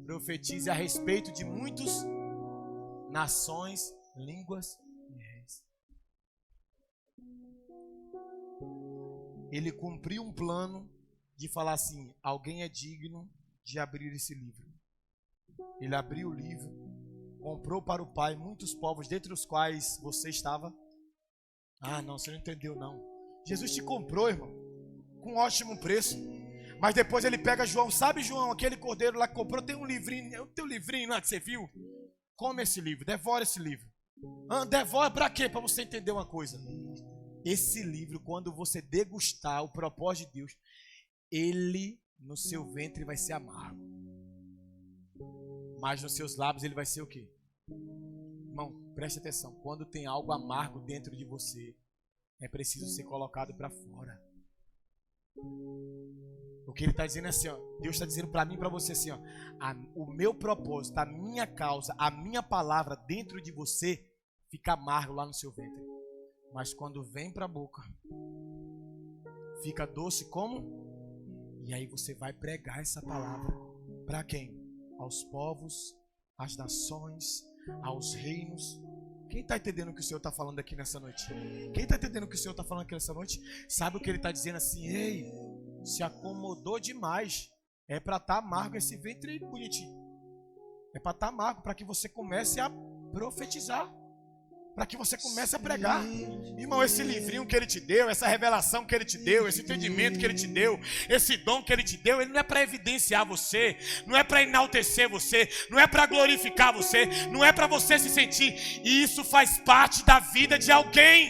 profetize a respeito de muitas nações, línguas e reis. Ele cumpriu um plano de falar assim: alguém é digno de abrir esse livro. Ele abriu o livro, comprou para o Pai muitos povos, dentre os quais você estava. Ah, não, você não entendeu, não. Jesus te comprou, irmão, com um ótimo preço. Mas depois ele pega João. Sabe, João, aquele cordeiro lá que comprou, tem um livrinho, o teu livrinho lá que você viu? Come esse livro, devora esse livro. Devora para quê? Para você entender uma coisa. Esse livro, quando você degustar o propósito de Deus, ele no seu ventre vai ser amargo, mas nos seus lábios ele vai ser o quê? Irmão, preste atenção. Quando tem algo amargo dentro de você, é preciso ser colocado para fora. O que ele está dizendo é assim, ó, Deus está dizendo para mim e para você assim, ó, o meu propósito, a minha causa, a minha palavra dentro de você fica amargo lá no seu ventre. Mas quando vem para a boca, fica doce como? E aí você vai pregar essa palavra para quem? Aos povos, às nações, aos reinos. Quem está entendendo o que o Senhor está falando aqui nessa noite? Quem está entendendo o que o Senhor está falando aqui nessa noite? Sabe o que ele está dizendo assim? Ei, se acomodou demais. É para estar amargo esse ventre aí, bonitinho. É para estar amargo, para que você comece a profetizar. Para que você comece a pregar. Irmão, esse livrinho que ele te deu, essa revelação que ele te deu, esse entendimento que ele te deu, esse dom que ele te deu, ele não é para evidenciar você, não é para enaltecer você, não é para glorificar você, não é para você se sentir. E isso faz parte da vida de alguém.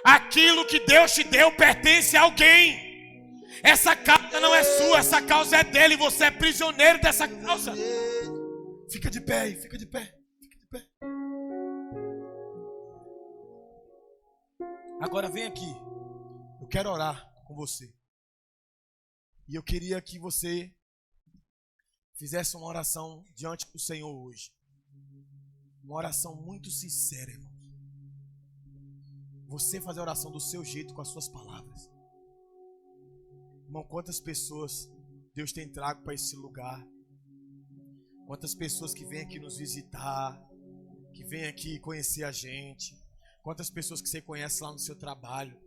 Aquilo que Deus te deu pertence a alguém. Essa causa não é sua, essa causa é dele. Você é prisioneiro dessa causa. Fica de pé aí, fica de pé. Fica de pé. Agora vem aqui. Eu quero orar com você. E eu queria que você fizesse uma oração diante do Senhor hoje. Uma oração muito sincera, irmão. Você fazer a oração do seu jeito, com as suas palavras. Irmão, quantas pessoas Deus tem trago para esse lugar. Quantas pessoas que vêm aqui nos visitar, que vêm aqui conhecer a gente. Quantas pessoas que você conhece lá no seu trabalho.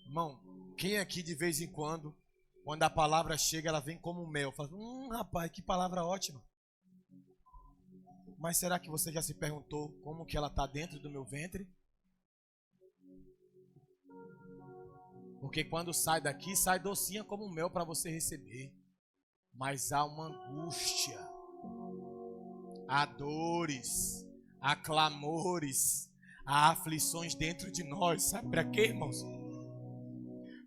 Irmão, quem aqui de vez em quando a palavra chega, ela vem como mel. Fala, rapaz, que palavra ótima. Mas será que você já se perguntou como que ela está dentro do meu ventre? Porque quando sai daqui, sai docinha como mel para você receber. Mas há uma angústia, há dores, há clamores, há aflições dentro de nós. Sabe para quê, irmãos?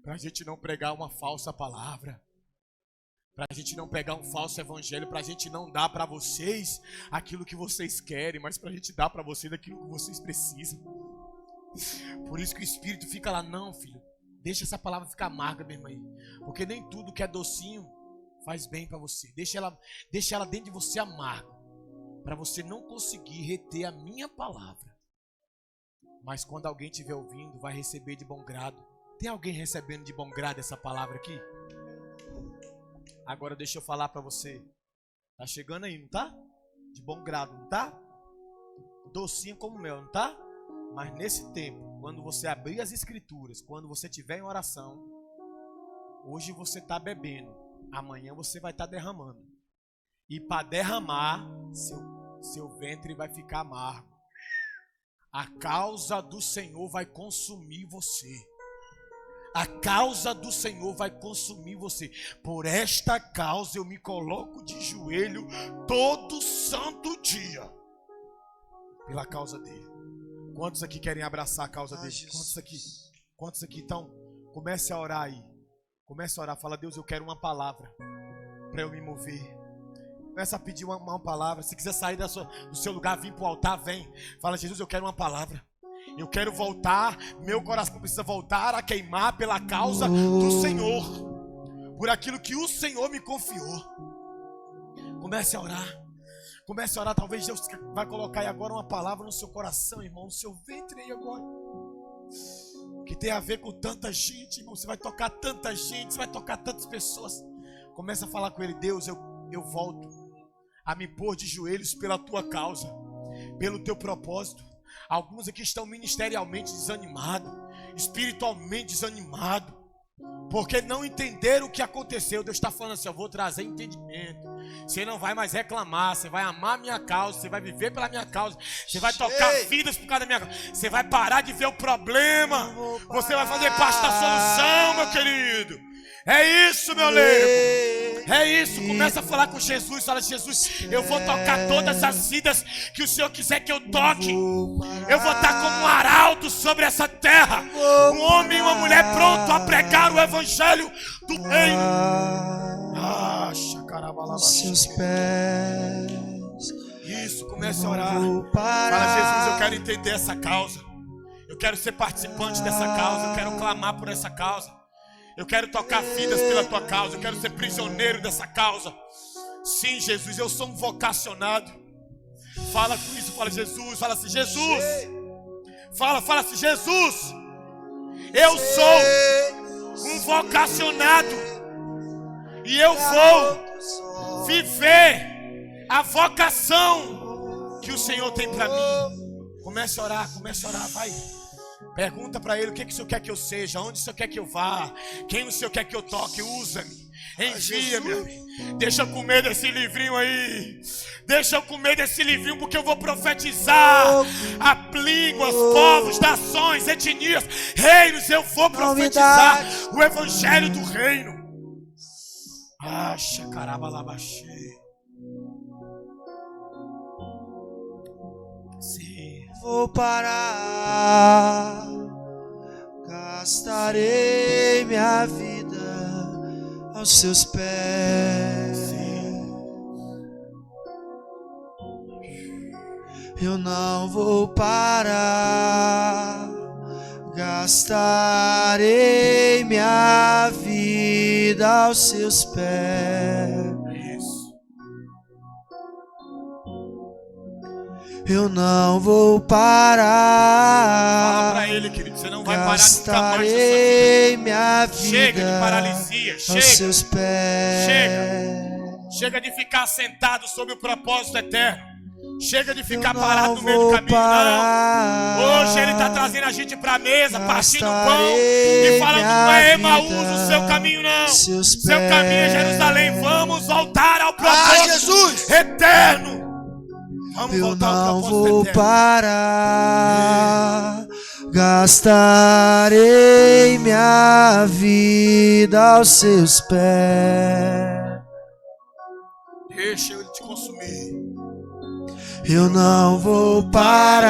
Para a gente não pregar uma falsa palavra. Para a gente não pegar um falso evangelho, para a gente não dar para vocês aquilo que vocês querem, mas para a gente dar para vocês aquilo que vocês precisam. Por isso que o Espírito fica lá, não, filho, deixa essa palavra ficar amarga mesmo aí, porque nem tudo que é docinho faz bem para você. Deixa ela dentro de você amarga, para você não conseguir reter a minha palavra. Mas quando alguém estiver ouvindo, vai receber de bom grado. Tem alguém recebendo de bom grado essa palavra aqui? Agora deixa eu falar para você. Tá chegando aí, não tá? De bom grado, não tá? Docinho como mel, não tá? Mas nesse tempo, quando você abrir as escrituras, quando você estiver em oração, hoje você tá bebendo, amanhã você vai estar derramando. E para derramar, seu ventre vai ficar amargo. A causa do Senhor vai consumir você. A causa do Senhor vai consumir você. Por esta causa eu me coloco de joelho todo santo dia. Pela causa dele. Quantos aqui querem abraçar a causa dele? Quantos aqui? Então, comece a orar aí. Comece a orar. Fala, Deus, eu quero uma palavra para eu me mover. Começa a pedir uma palavra. Se quiser sair do seu lugar, vir para o altar, vem. Fala, Jesus, eu quero uma palavra. Eu quero voltar, meu coração precisa voltar a queimar pela causa do Senhor, por aquilo que o Senhor me confiou. Comece a orar, talvez Deus vai colocar aí agora uma palavra no seu coração, irmão, no seu ventre aí agora, que tem a ver com tanta gente, irmão, você vai tocar tanta gente, você vai tocar tantas pessoas. Comece a falar com ele, Deus, eu volto a me pôr de joelhos pela tua causa, pelo teu propósito. Alguns aqui estão ministerialmente desanimados, espiritualmente desanimados, porque não entenderam o que aconteceu. Deus está falando assim, eu vou trazer entendimento. Você não vai mais reclamar, você vai amar a minha causa, você vai viver pela minha causa, você vai tocar vidas por causa da minha causa, você vai parar de ver o problema, você vai fazer parte da solução, meu querido. É isso, meu nego. É isso. Começa a falar com Jesus. Fala, Jesus, eu vou tocar todas as vidas que o Senhor quiser que eu toque. Eu vou estar como um arauto sobre essa terra. Um homem e uma mulher pronto a pregar o evangelho do reino. Seus pés. Isso, comece a orar. Fala, Jesus, eu quero entender essa causa. Eu quero ser participante dessa causa. Eu quero clamar por essa causa. Eu quero tocar vidas pela tua causa. Eu quero ser prisioneiro dessa causa. Sim, Jesus, eu sou um vocacionado. Fala com isso, fala Jesus. Fala assim, Jesus. Fala assim, Jesus. Eu sou um vocacionado. E eu vou viver a vocação que o Senhor tem para mim. Comece a orar, vai. Pergunta para ele o que o Senhor quer que eu seja, onde o Senhor quer que eu vá, quem o Senhor quer que eu toque, usa-me, envia-me. Deixa eu comer desse livrinho aí, porque eu vou profetizar a línguas, povos, nações, etnias, reinos, eu vou profetizar o evangelho do reino. Sim. Vou parar, gastarei minha vida aos seus pés. Eu não vou parar, gastarei minha vida aos seus pés. Eu não vou parar. Fala pra ele, querido, você não vai parar nunca mais nessa Gastarei minha vida. Chega de paralisia, aos chega. seus pés. Chega de ficar sentado sob o propósito eterno. Chega de ficar Eu parado não no meio do vou caminho, parar. não. Hoje ele está trazendo a gente para a mesa, partindo o pão Gastarei e falando: não é Emaús o seu caminho, não. seus Seu caminho é pés. Jerusalém. Vamos voltar ao propósito Jesus! eterno. Vamos Eu voltar ao não propósito vou eterno. parar, gastarei minha vida aos seus pés. Deixa ele te consumir. Eu não vou parar,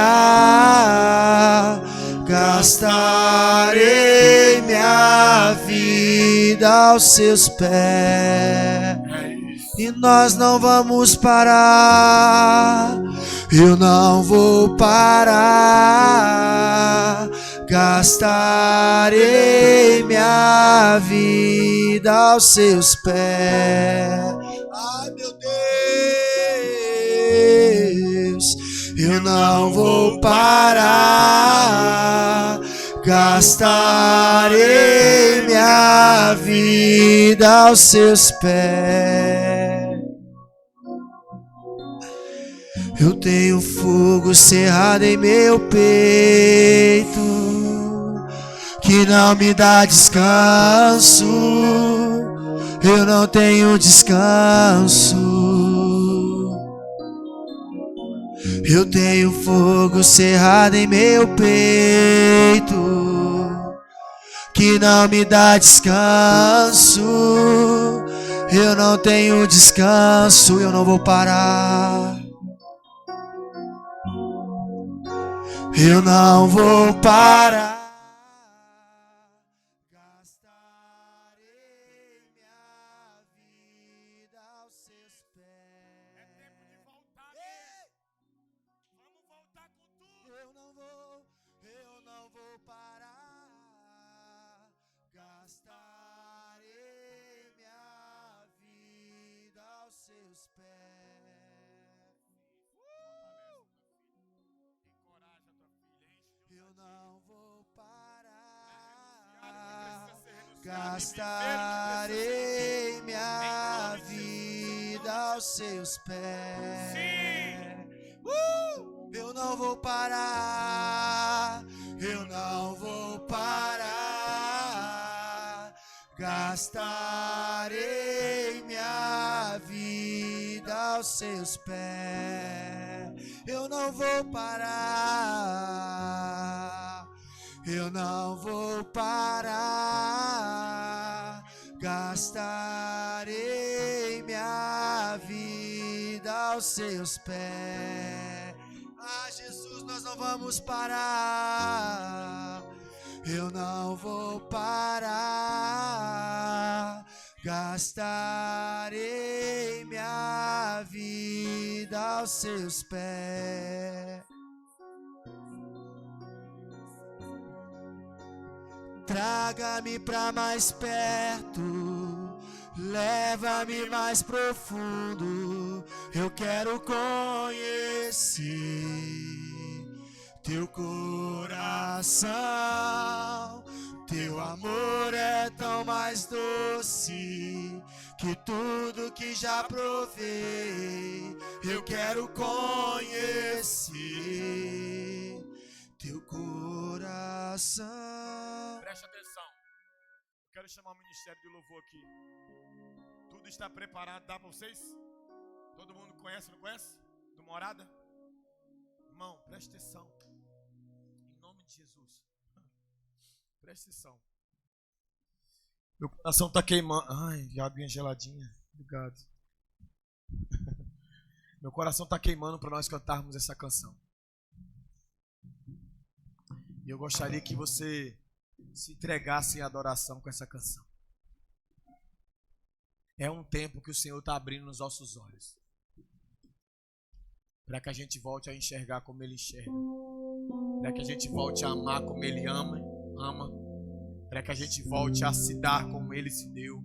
gastarei minha vida aos seus pés. E nós não vamos parar. Eu não vou parar, gastarei minha vida aos seus pés. Ai, meu Deus, eu não vou parar, gastarei minha vida aos seus pés. Eu tenho fogo cerrado em meu peito, que não me dá descanso. Eu não tenho descanso. Eu tenho fogo cerrado em meu peito, que não me dá descanso. Eu não tenho descanso. Eu não vou parar. Eu não vou parar. Gastarei minha vida aos seus pés. É tempo de voltar. Vamos voltar com tudo. Eu não vou parar. Gastarei minha vida aos seus pés. Eu não vou parar, gastarei minha vida aos seus pés. Eu não vou parar, eu não vou parar, gastarei minha vida aos seus pés. Eu não vou parar, eu não vou parar, gastarei minha vida aos seus pés. Ah, Jesus, nós não vamos parar. Eu não vou parar, gastarei minha vida aos seus pés. Traga-me pra mais perto, leva-me mais profundo. Eu quero conhecer teu coração. Teu amor é tão mais doce que tudo que já provei. Eu quero conhecer teu coração. Preste atenção. Quero chamar o ministério de louvor aqui. Tudo está preparado, dá para vocês? Todo mundo conhece, não conhece? Do Morada? Irmão, preste atenção. Em nome de Jesus. Preste atenção. Meu coração está queimando. Ai, aguinha geladinha. Obrigado. Meu coração está queimando para nós cantarmos essa canção. E eu gostaria que você se entregasse em adoração com essa canção. É um tempo que o Senhor está abrindo nos nossos olhos, para que a gente volte a enxergar como Ele enxerga, para que a gente volte a amar como Ele ama, para que a gente volte a se dar como Ele se deu.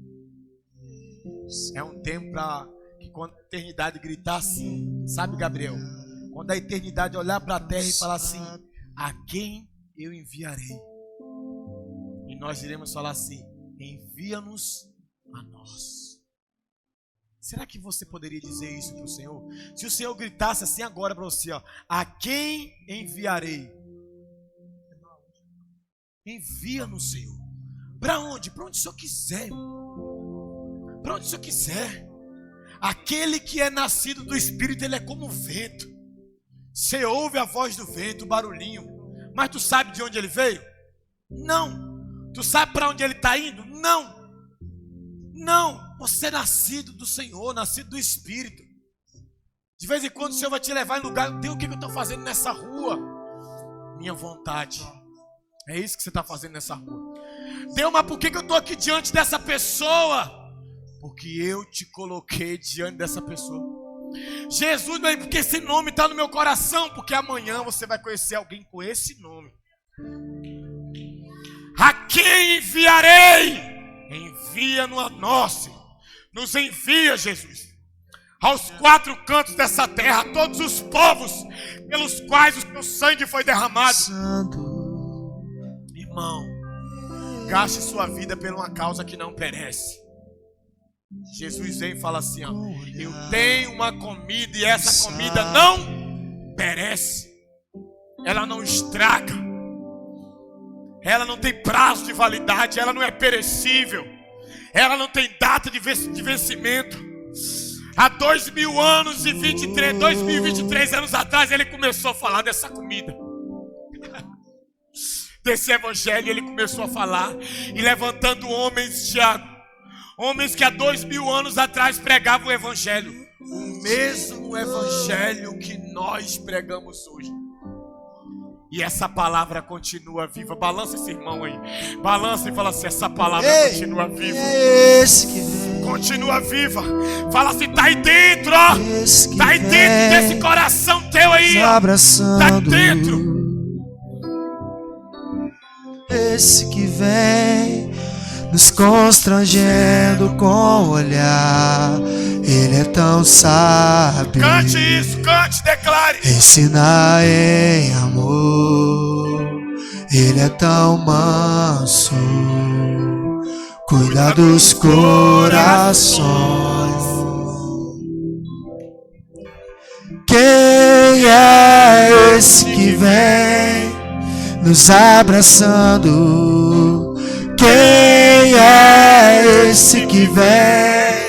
É um tempo para que quando a eternidade gritar assim, sabe, Gabriel? Quando a eternidade olhar para a terra e falar assim: a quem eu enviarei? E nós iremos falar assim: envia-nos a nós. Será que você poderia dizer isso para o Senhor? Se o Senhor gritasse assim agora para você, ó: a quem enviarei? Envia-nos, Senhor. Para onde? Para onde o Senhor quiser. Para onde o Senhor quiser. Aquele que é nascido do Espírito, ele é como o vento. Você ouve a voz do vento, o barulhinho, mas tu sabe de onde ele veio? Não. Tu sabe para onde ele está indo? Não. Não. Você é nascido do Senhor, nascido do Espírito. De vez em quando o Senhor vai te levar em lugar. Deus, o que eu estou fazendo nessa rua? Minha vontade. É isso que você está fazendo nessa rua. Deus, mas por que eu estou aqui diante dessa pessoa? Porque eu te coloquei diante dessa pessoa. Jesus, mas porque esse nome está no meu coração? Porque amanhã você vai conhecer alguém com esse nome. A quem enviarei? Envia-nos a nós. Nos envia, Jesus, aos quatro cantos dessa terra, a todos os povos pelos quais o teu sangue foi derramado. Irmão, gaste sua vida por uma causa que não perece. Jesus vem e fala assim, ó: eu tenho uma comida e essa comida não perece. Ela não estraga. Ela não tem prazo de validade. Ela não é perecível. Ela não tem data de vencimento. Há 2023 anos atrás, ele começou a falar dessa comida, desse evangelho. Ele começou a falar e levantando homens, Tiago, homens que há 2000 anos atrás pregavam o evangelho, o mesmo evangelho que nós pregamos hoje. E essa palavra continua viva. Balança esse irmão aí. Balança e fala assim: essa palavra continua viva. Continua viva. Fala assim: tá aí dentro, ó. Tá aí dentro desse coração teu aí, ó. Tá dentro. Esse que vem nos constrangendo com o olhar, ele é tão sábio. Cante isso, cante, declare. Ensina em amor, ele é tão manso, cuida dos corações. Quem é esse que vem nos abraçando? Quem é esse que vem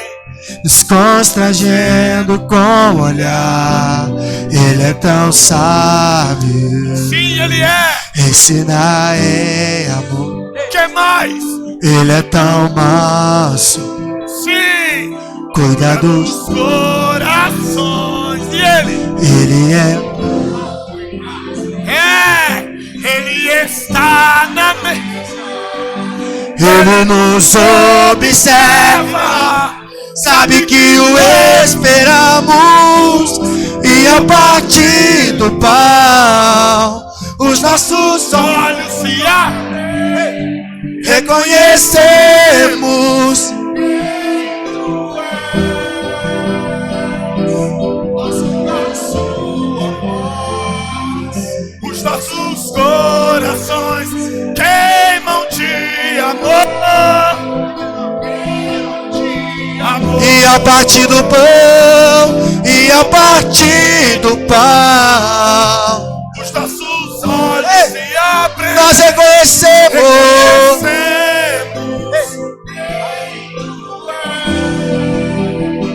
nos constrangendo com o olhar? Ele é tão sábio. Sim, ele é. Ensina em amor. Que mais? Ele é tão manso. Sim. Cuida dos corações. E ele ele está na mente. Ele nos observa, sabe que o esperamos, e a partir do pão os nossos olhos se abrem, reconhecemos. Os nossos corações queimam de amor. E a partir do pão, e a partir do pão, os nossos olhos se abrem. Nós reconhecemos.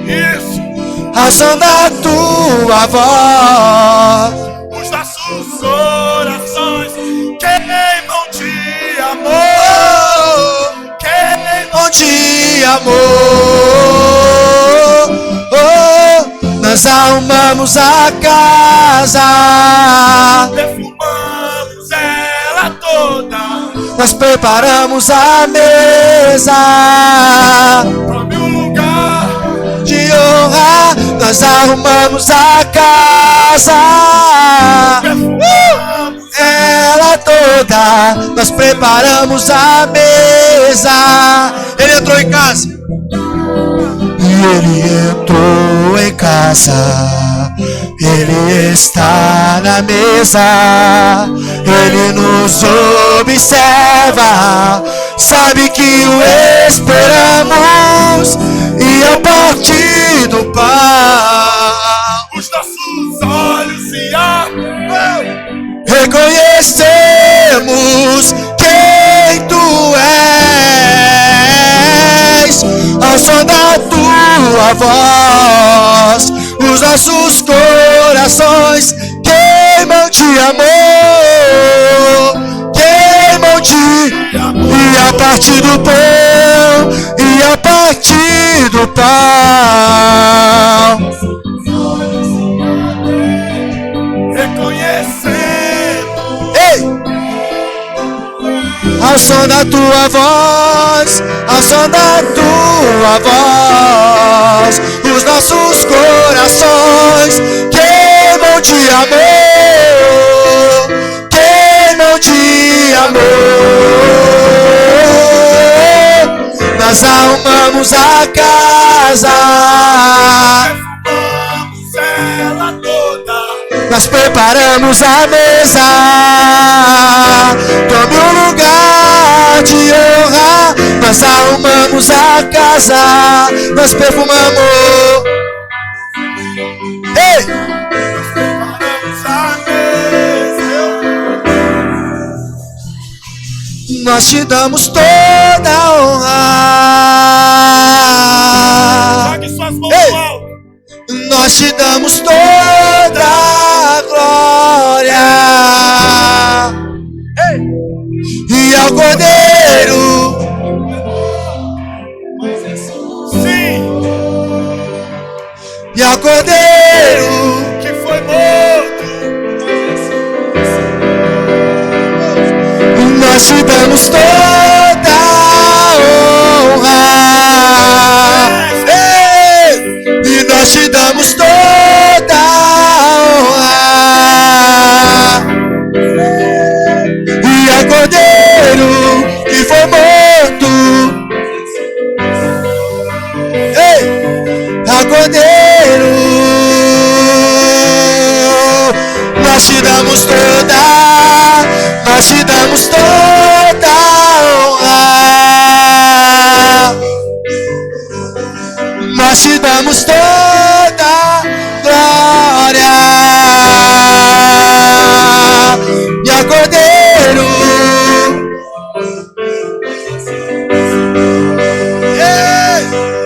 Isso. A som da tua voz. Os nossos corações queimam de amor. Queimam de amor. Nós arrumamos a casa, perfumamos ela toda. Nós preparamos a mesa, prome um lugar honra, nós arrumamos a casa. Ela toda, nós preparamos a mesa. Ele entrou em casa. E ele entrou em casa. Ele está na mesa. Ele nos observa. Sabe que o esperamos. E ao partir do pão, os nossos olhos se abrem. Reconhecemos quem tu és. Ao som da tua voz, os nossos corações queimam de amor, queimam de amor. E a partir do pão, e a partir do pão, ao som da tua voz, ao som da tua voz, os nossos corações queimam de amor, queimam de amor. Nós arrumamos a casa, perfumamos ela toda, nós preparamos a mesa. Tome um lugar de honra, nós arrumamos a casa, nós perfumamos. Ei! Nós preparamos a mesa. Nós te damos toda a honra. Jogue suas mãos no alto. Nós te damos toda a glória. E ao Cordeiro, sim, e ao Cordeiro que foi morto, nós te damos toda a honra. E nós te damos toda a honra. E ao Cordeiro que foi morto, ei, ao Cordeiro, nós te damos toda, nós te damos toda a honra, nós te damos toda a glória. E ao Cordeiro, ei,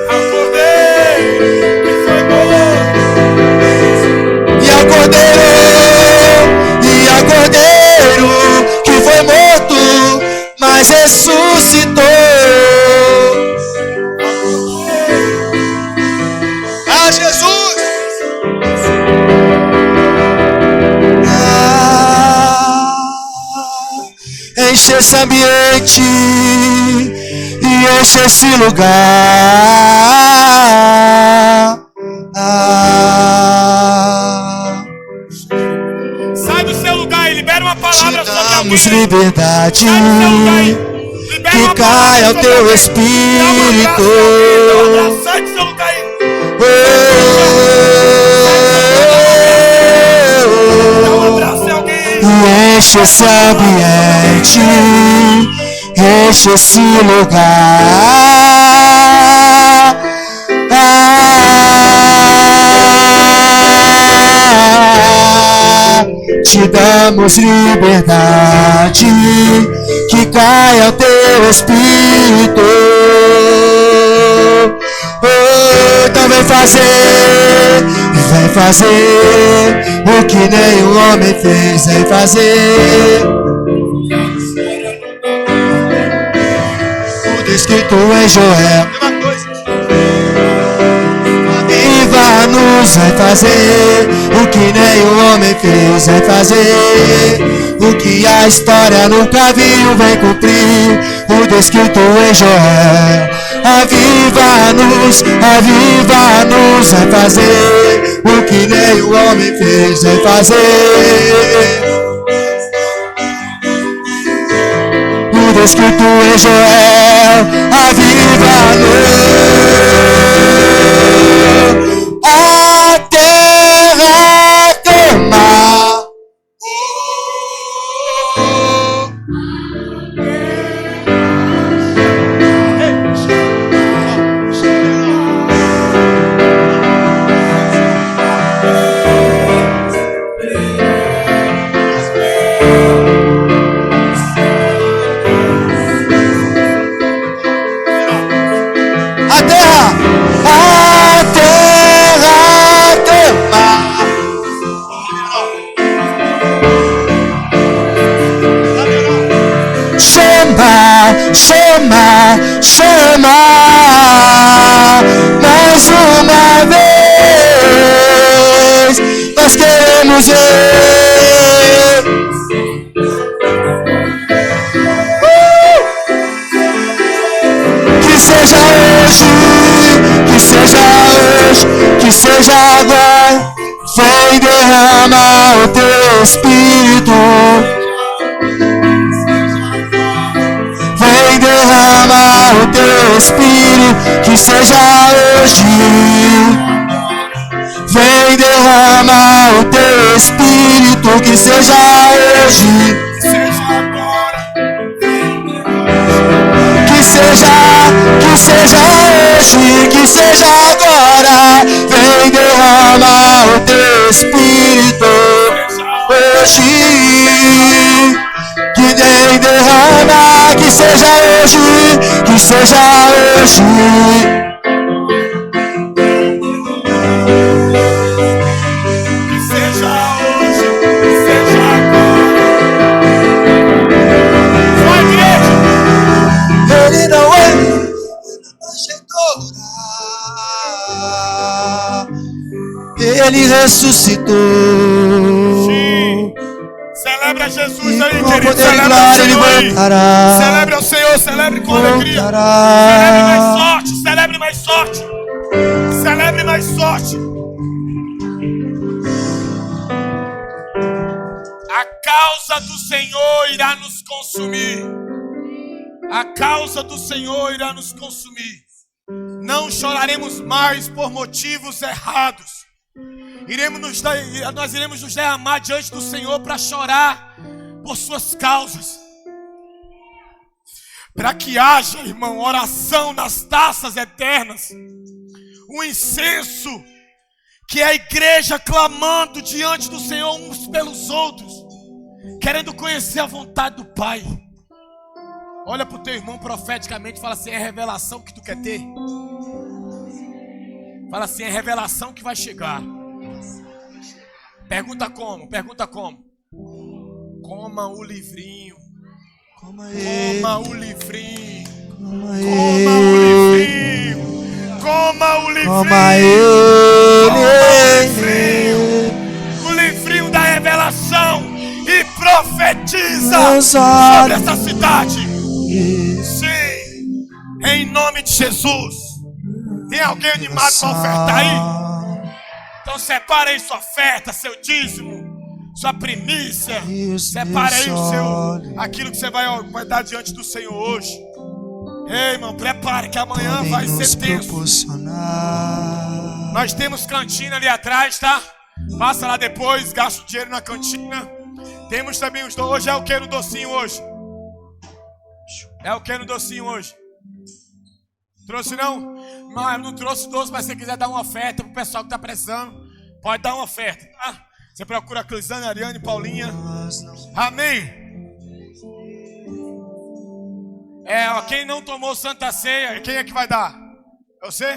ao Cordeiro que foi morto, e ao Cordeiro que foi morto, mas ressuscitou. A Jesus. Enche esse ambiente e enche esse lugar. Sai do seu lugar e libera uma palavra sobre alguém. Damos liberdade, que caia o teu espírito. Sai do seu lugar aí. Enche esse ambiente, enche esse lugar. Te damos liberdade, que caia o teu espírito. Então vem fazer o que nenhum homem fez, vem fazer o descrito em Joel. Viva-nos, vai fazer o que nenhum homem fez, vai fazer o que a história nunca viu, vem cumprir o descrito em Joel. aviva-nos, aviva-nos, vai fazer o que nem o homem fez, vai fazer. O descrito em Joel, aviva-nos, a terra queima. Chama, chama, mais uma vez, nós queremos ver. Que seja hoje, que seja hoje, que seja agora, vem derramar o teu Espírito. Vem derramar o teu Espírito, que seja hoje. Vem derramar o teu Espírito, que seja hoje. Seja agora. Que seja hoje, que seja agora. Vem derramar o teu Espírito hoje. Que vem derramar, que seja hoje, que seja hoje. Que seja hoje, que seja agora. Só igreja. Ele não é Ele ressuscitou. Sim. Celebra Jesus aí, com querido. poder e Celebra glória o ele Senhor aí. voltará. Celebre ao Senhor, celebre com alegria. Voltará. Celebre mais sorte, celebre mais sorte. Celebre mais sorte. A causa do Senhor irá nos consumir. A causa do Senhor irá nos consumir. Não choraremos mais por motivos errados. Nós iremos nos derramar diante do Senhor para chorar por suas causas. Para que haja, irmão, oração nas taças eternas. Um incenso que é a igreja clamando diante do Senhor uns pelos outros, querendo conhecer a vontade do Pai. Olha para o teu irmão profeticamente e fala assim: é revelação que tu quer ter? Fala assim: é revelação que vai chegar. Pergunta como? Pergunta como? Coma o livrinho. Coma o livrinho. Coma o livrinho. Coma o livrinho. Coma ele. O livrinho da revelação. E profetiza sobre essa cidade. Sim. Em nome de Jesus. Tem alguém animado para ofertar aí? Então separa aí sua oferta, seu dízimo, sua primícia. Separa aí aquilo que você vai dar diante do Senhor hoje. Ei, irmão, prepare que amanhã vai ser tenso. Nós temos cantina ali atrás, tá? Passa lá depois, gasta o dinheiro na cantina. Temos também os doces. Hoje é o que no docinho hoje? É o que no docinho hoje? Trouxe não? Mas não trouxe doce, mas se você quiser dar uma oferta pro pessoal que tá precisando, pode dar uma oferta, tá? Você procura a Clisane, Ariane, Paulinha. Amém? Quem não tomou Santa Ceia, quem é que vai dar? É você?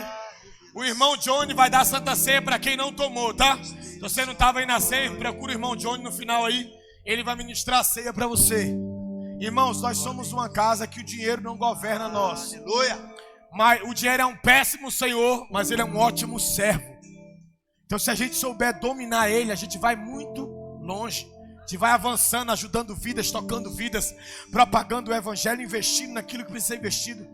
O irmão Johnny vai dar Santa Ceia para quem não tomou, tá? Se você não estava aí na ceia, procura o irmão Johnny no final aí. Ele vai ministrar a ceia para você. Irmãos, nós somos uma casa que o dinheiro não governa nós. Aleluia. Mas o dinheiro é um péssimo senhor, mas ele é um ótimo servo. Então se a gente souber dominar ele, a gente vai muito longe. A gente vai avançando, ajudando vidas, tocando vidas, propagando o evangelho, investindo naquilo que precisa ser investido.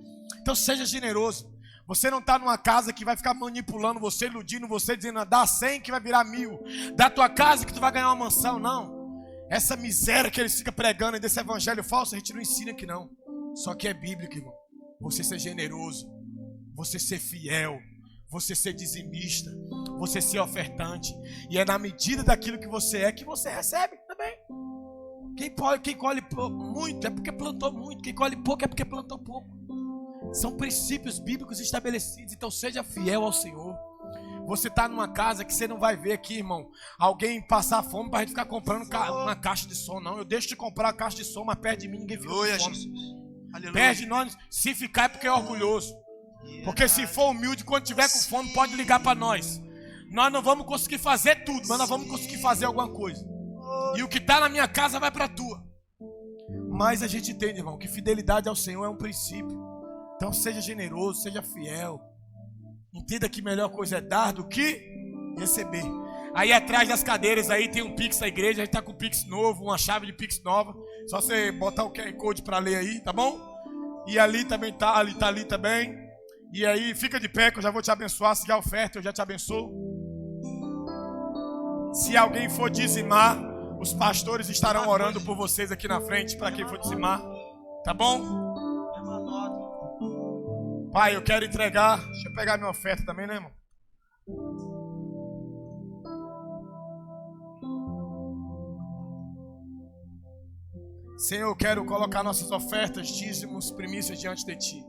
Então seja generoso. Você não está numa casa que vai ficar manipulando você, iludindo você, dizendo dá 100 que vai virar 1000. Dá tua casa que tu vai ganhar uma mansão. Não. Essa miséria que eles ficam pregando desse evangelho falso, a gente não ensina aqui não. Só que é bíblico, irmão. Você ser generoso, você ser fiel, você ser dizimista, você ser ofertante. E é na medida daquilo que você recebe também. Quem colhe muito é porque plantou muito. Quem colhe pouco é porque plantou pouco. São princípios bíblicos estabelecidos. Então seja fiel ao Senhor. Você está numa casa que você não vai ver aqui, irmão, alguém passar fome para a gente ficar comprando uma caixa de som, não. Eu deixo de comprar a caixa de som, mas perto de mim ninguém fica com fome. Perde nós, se ficar é porque é orgulhoso. Porque se for humilde, quando tiver com fome, pode ligar para nós. Nós não vamos conseguir fazer tudo, mas nós vamos conseguir fazer alguma coisa. E o que está na minha casa vai para a tua. Mas a gente entende, irmão, que fidelidade ao Senhor é um princípio. Então seja generoso, seja fiel. Entenda que a melhor coisa é dar do que receber. Aí atrás das cadeiras aí tem um Pix da igreja. A gente está com o Pix novo, uma chave de Pix nova. Só você botar o QR Code para ler aí, tá bom? E ali também tá, ali também. E aí fica de pé que eu já vou te abençoar. Se já oferta, eu já te abençoo. Se alguém for dizimar, os pastores estarão orando por vocês aqui na frente para quem for dizimar. Tá bom? Pai, eu quero entregar. Deixa eu pegar minha oferta também, né, irmão? Senhor, eu quero colocar nossas ofertas, dízimos, primícias diante de Ti.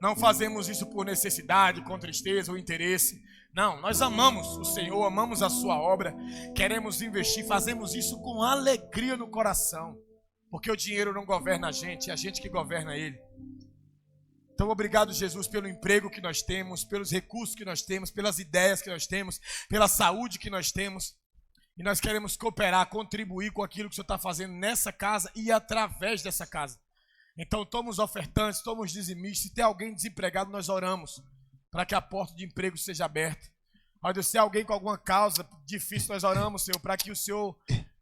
Não fazemos isso por necessidade, com tristeza ou interesse. Não, nós amamos o Senhor, amamos a Sua obra. Queremos investir, fazemos isso com alegria no coração. Porque o dinheiro não governa a gente, é a gente que governa Ele. Então, obrigado, Jesus, pelo emprego que nós temos, pelos recursos que nós temos, pelas ideias que nós temos, pela saúde que nós temos. E nós queremos cooperar, contribuir com aquilo que o Senhor está fazendo nessa casa e através dessa casa. Então, toma os ofertantes, toma os dizimistas. Se tem alguém desempregado, nós oramos para que a porta de emprego seja aberta. Ó Deus, se alguém com alguma causa difícil, nós oramos, Senhor, para que o Senhor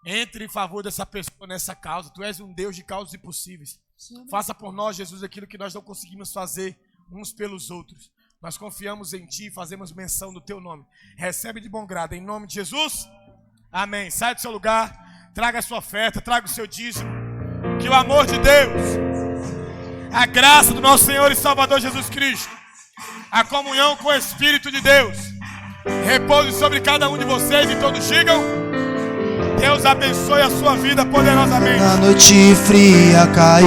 entre em favor dessa pessoa nessa causa. Tu és um Deus de causas impossíveis. Faça por nós, Jesus, aquilo que nós não conseguimos fazer uns pelos outros. Nós confiamos em Ti e fazemos menção do Teu nome. Recebe de bom grado, em nome de Jesus. Amém. Sai do seu lugar, traga a sua oferta, traga o seu dízimo. Que o amor de Deus, a graça do nosso Senhor e Salvador Jesus Cristo, a comunhão com o Espírito de Deus, repouse sobre cada um de vocês e todos digam: Deus abençoe a sua vida poderosamente. Na noite fria cai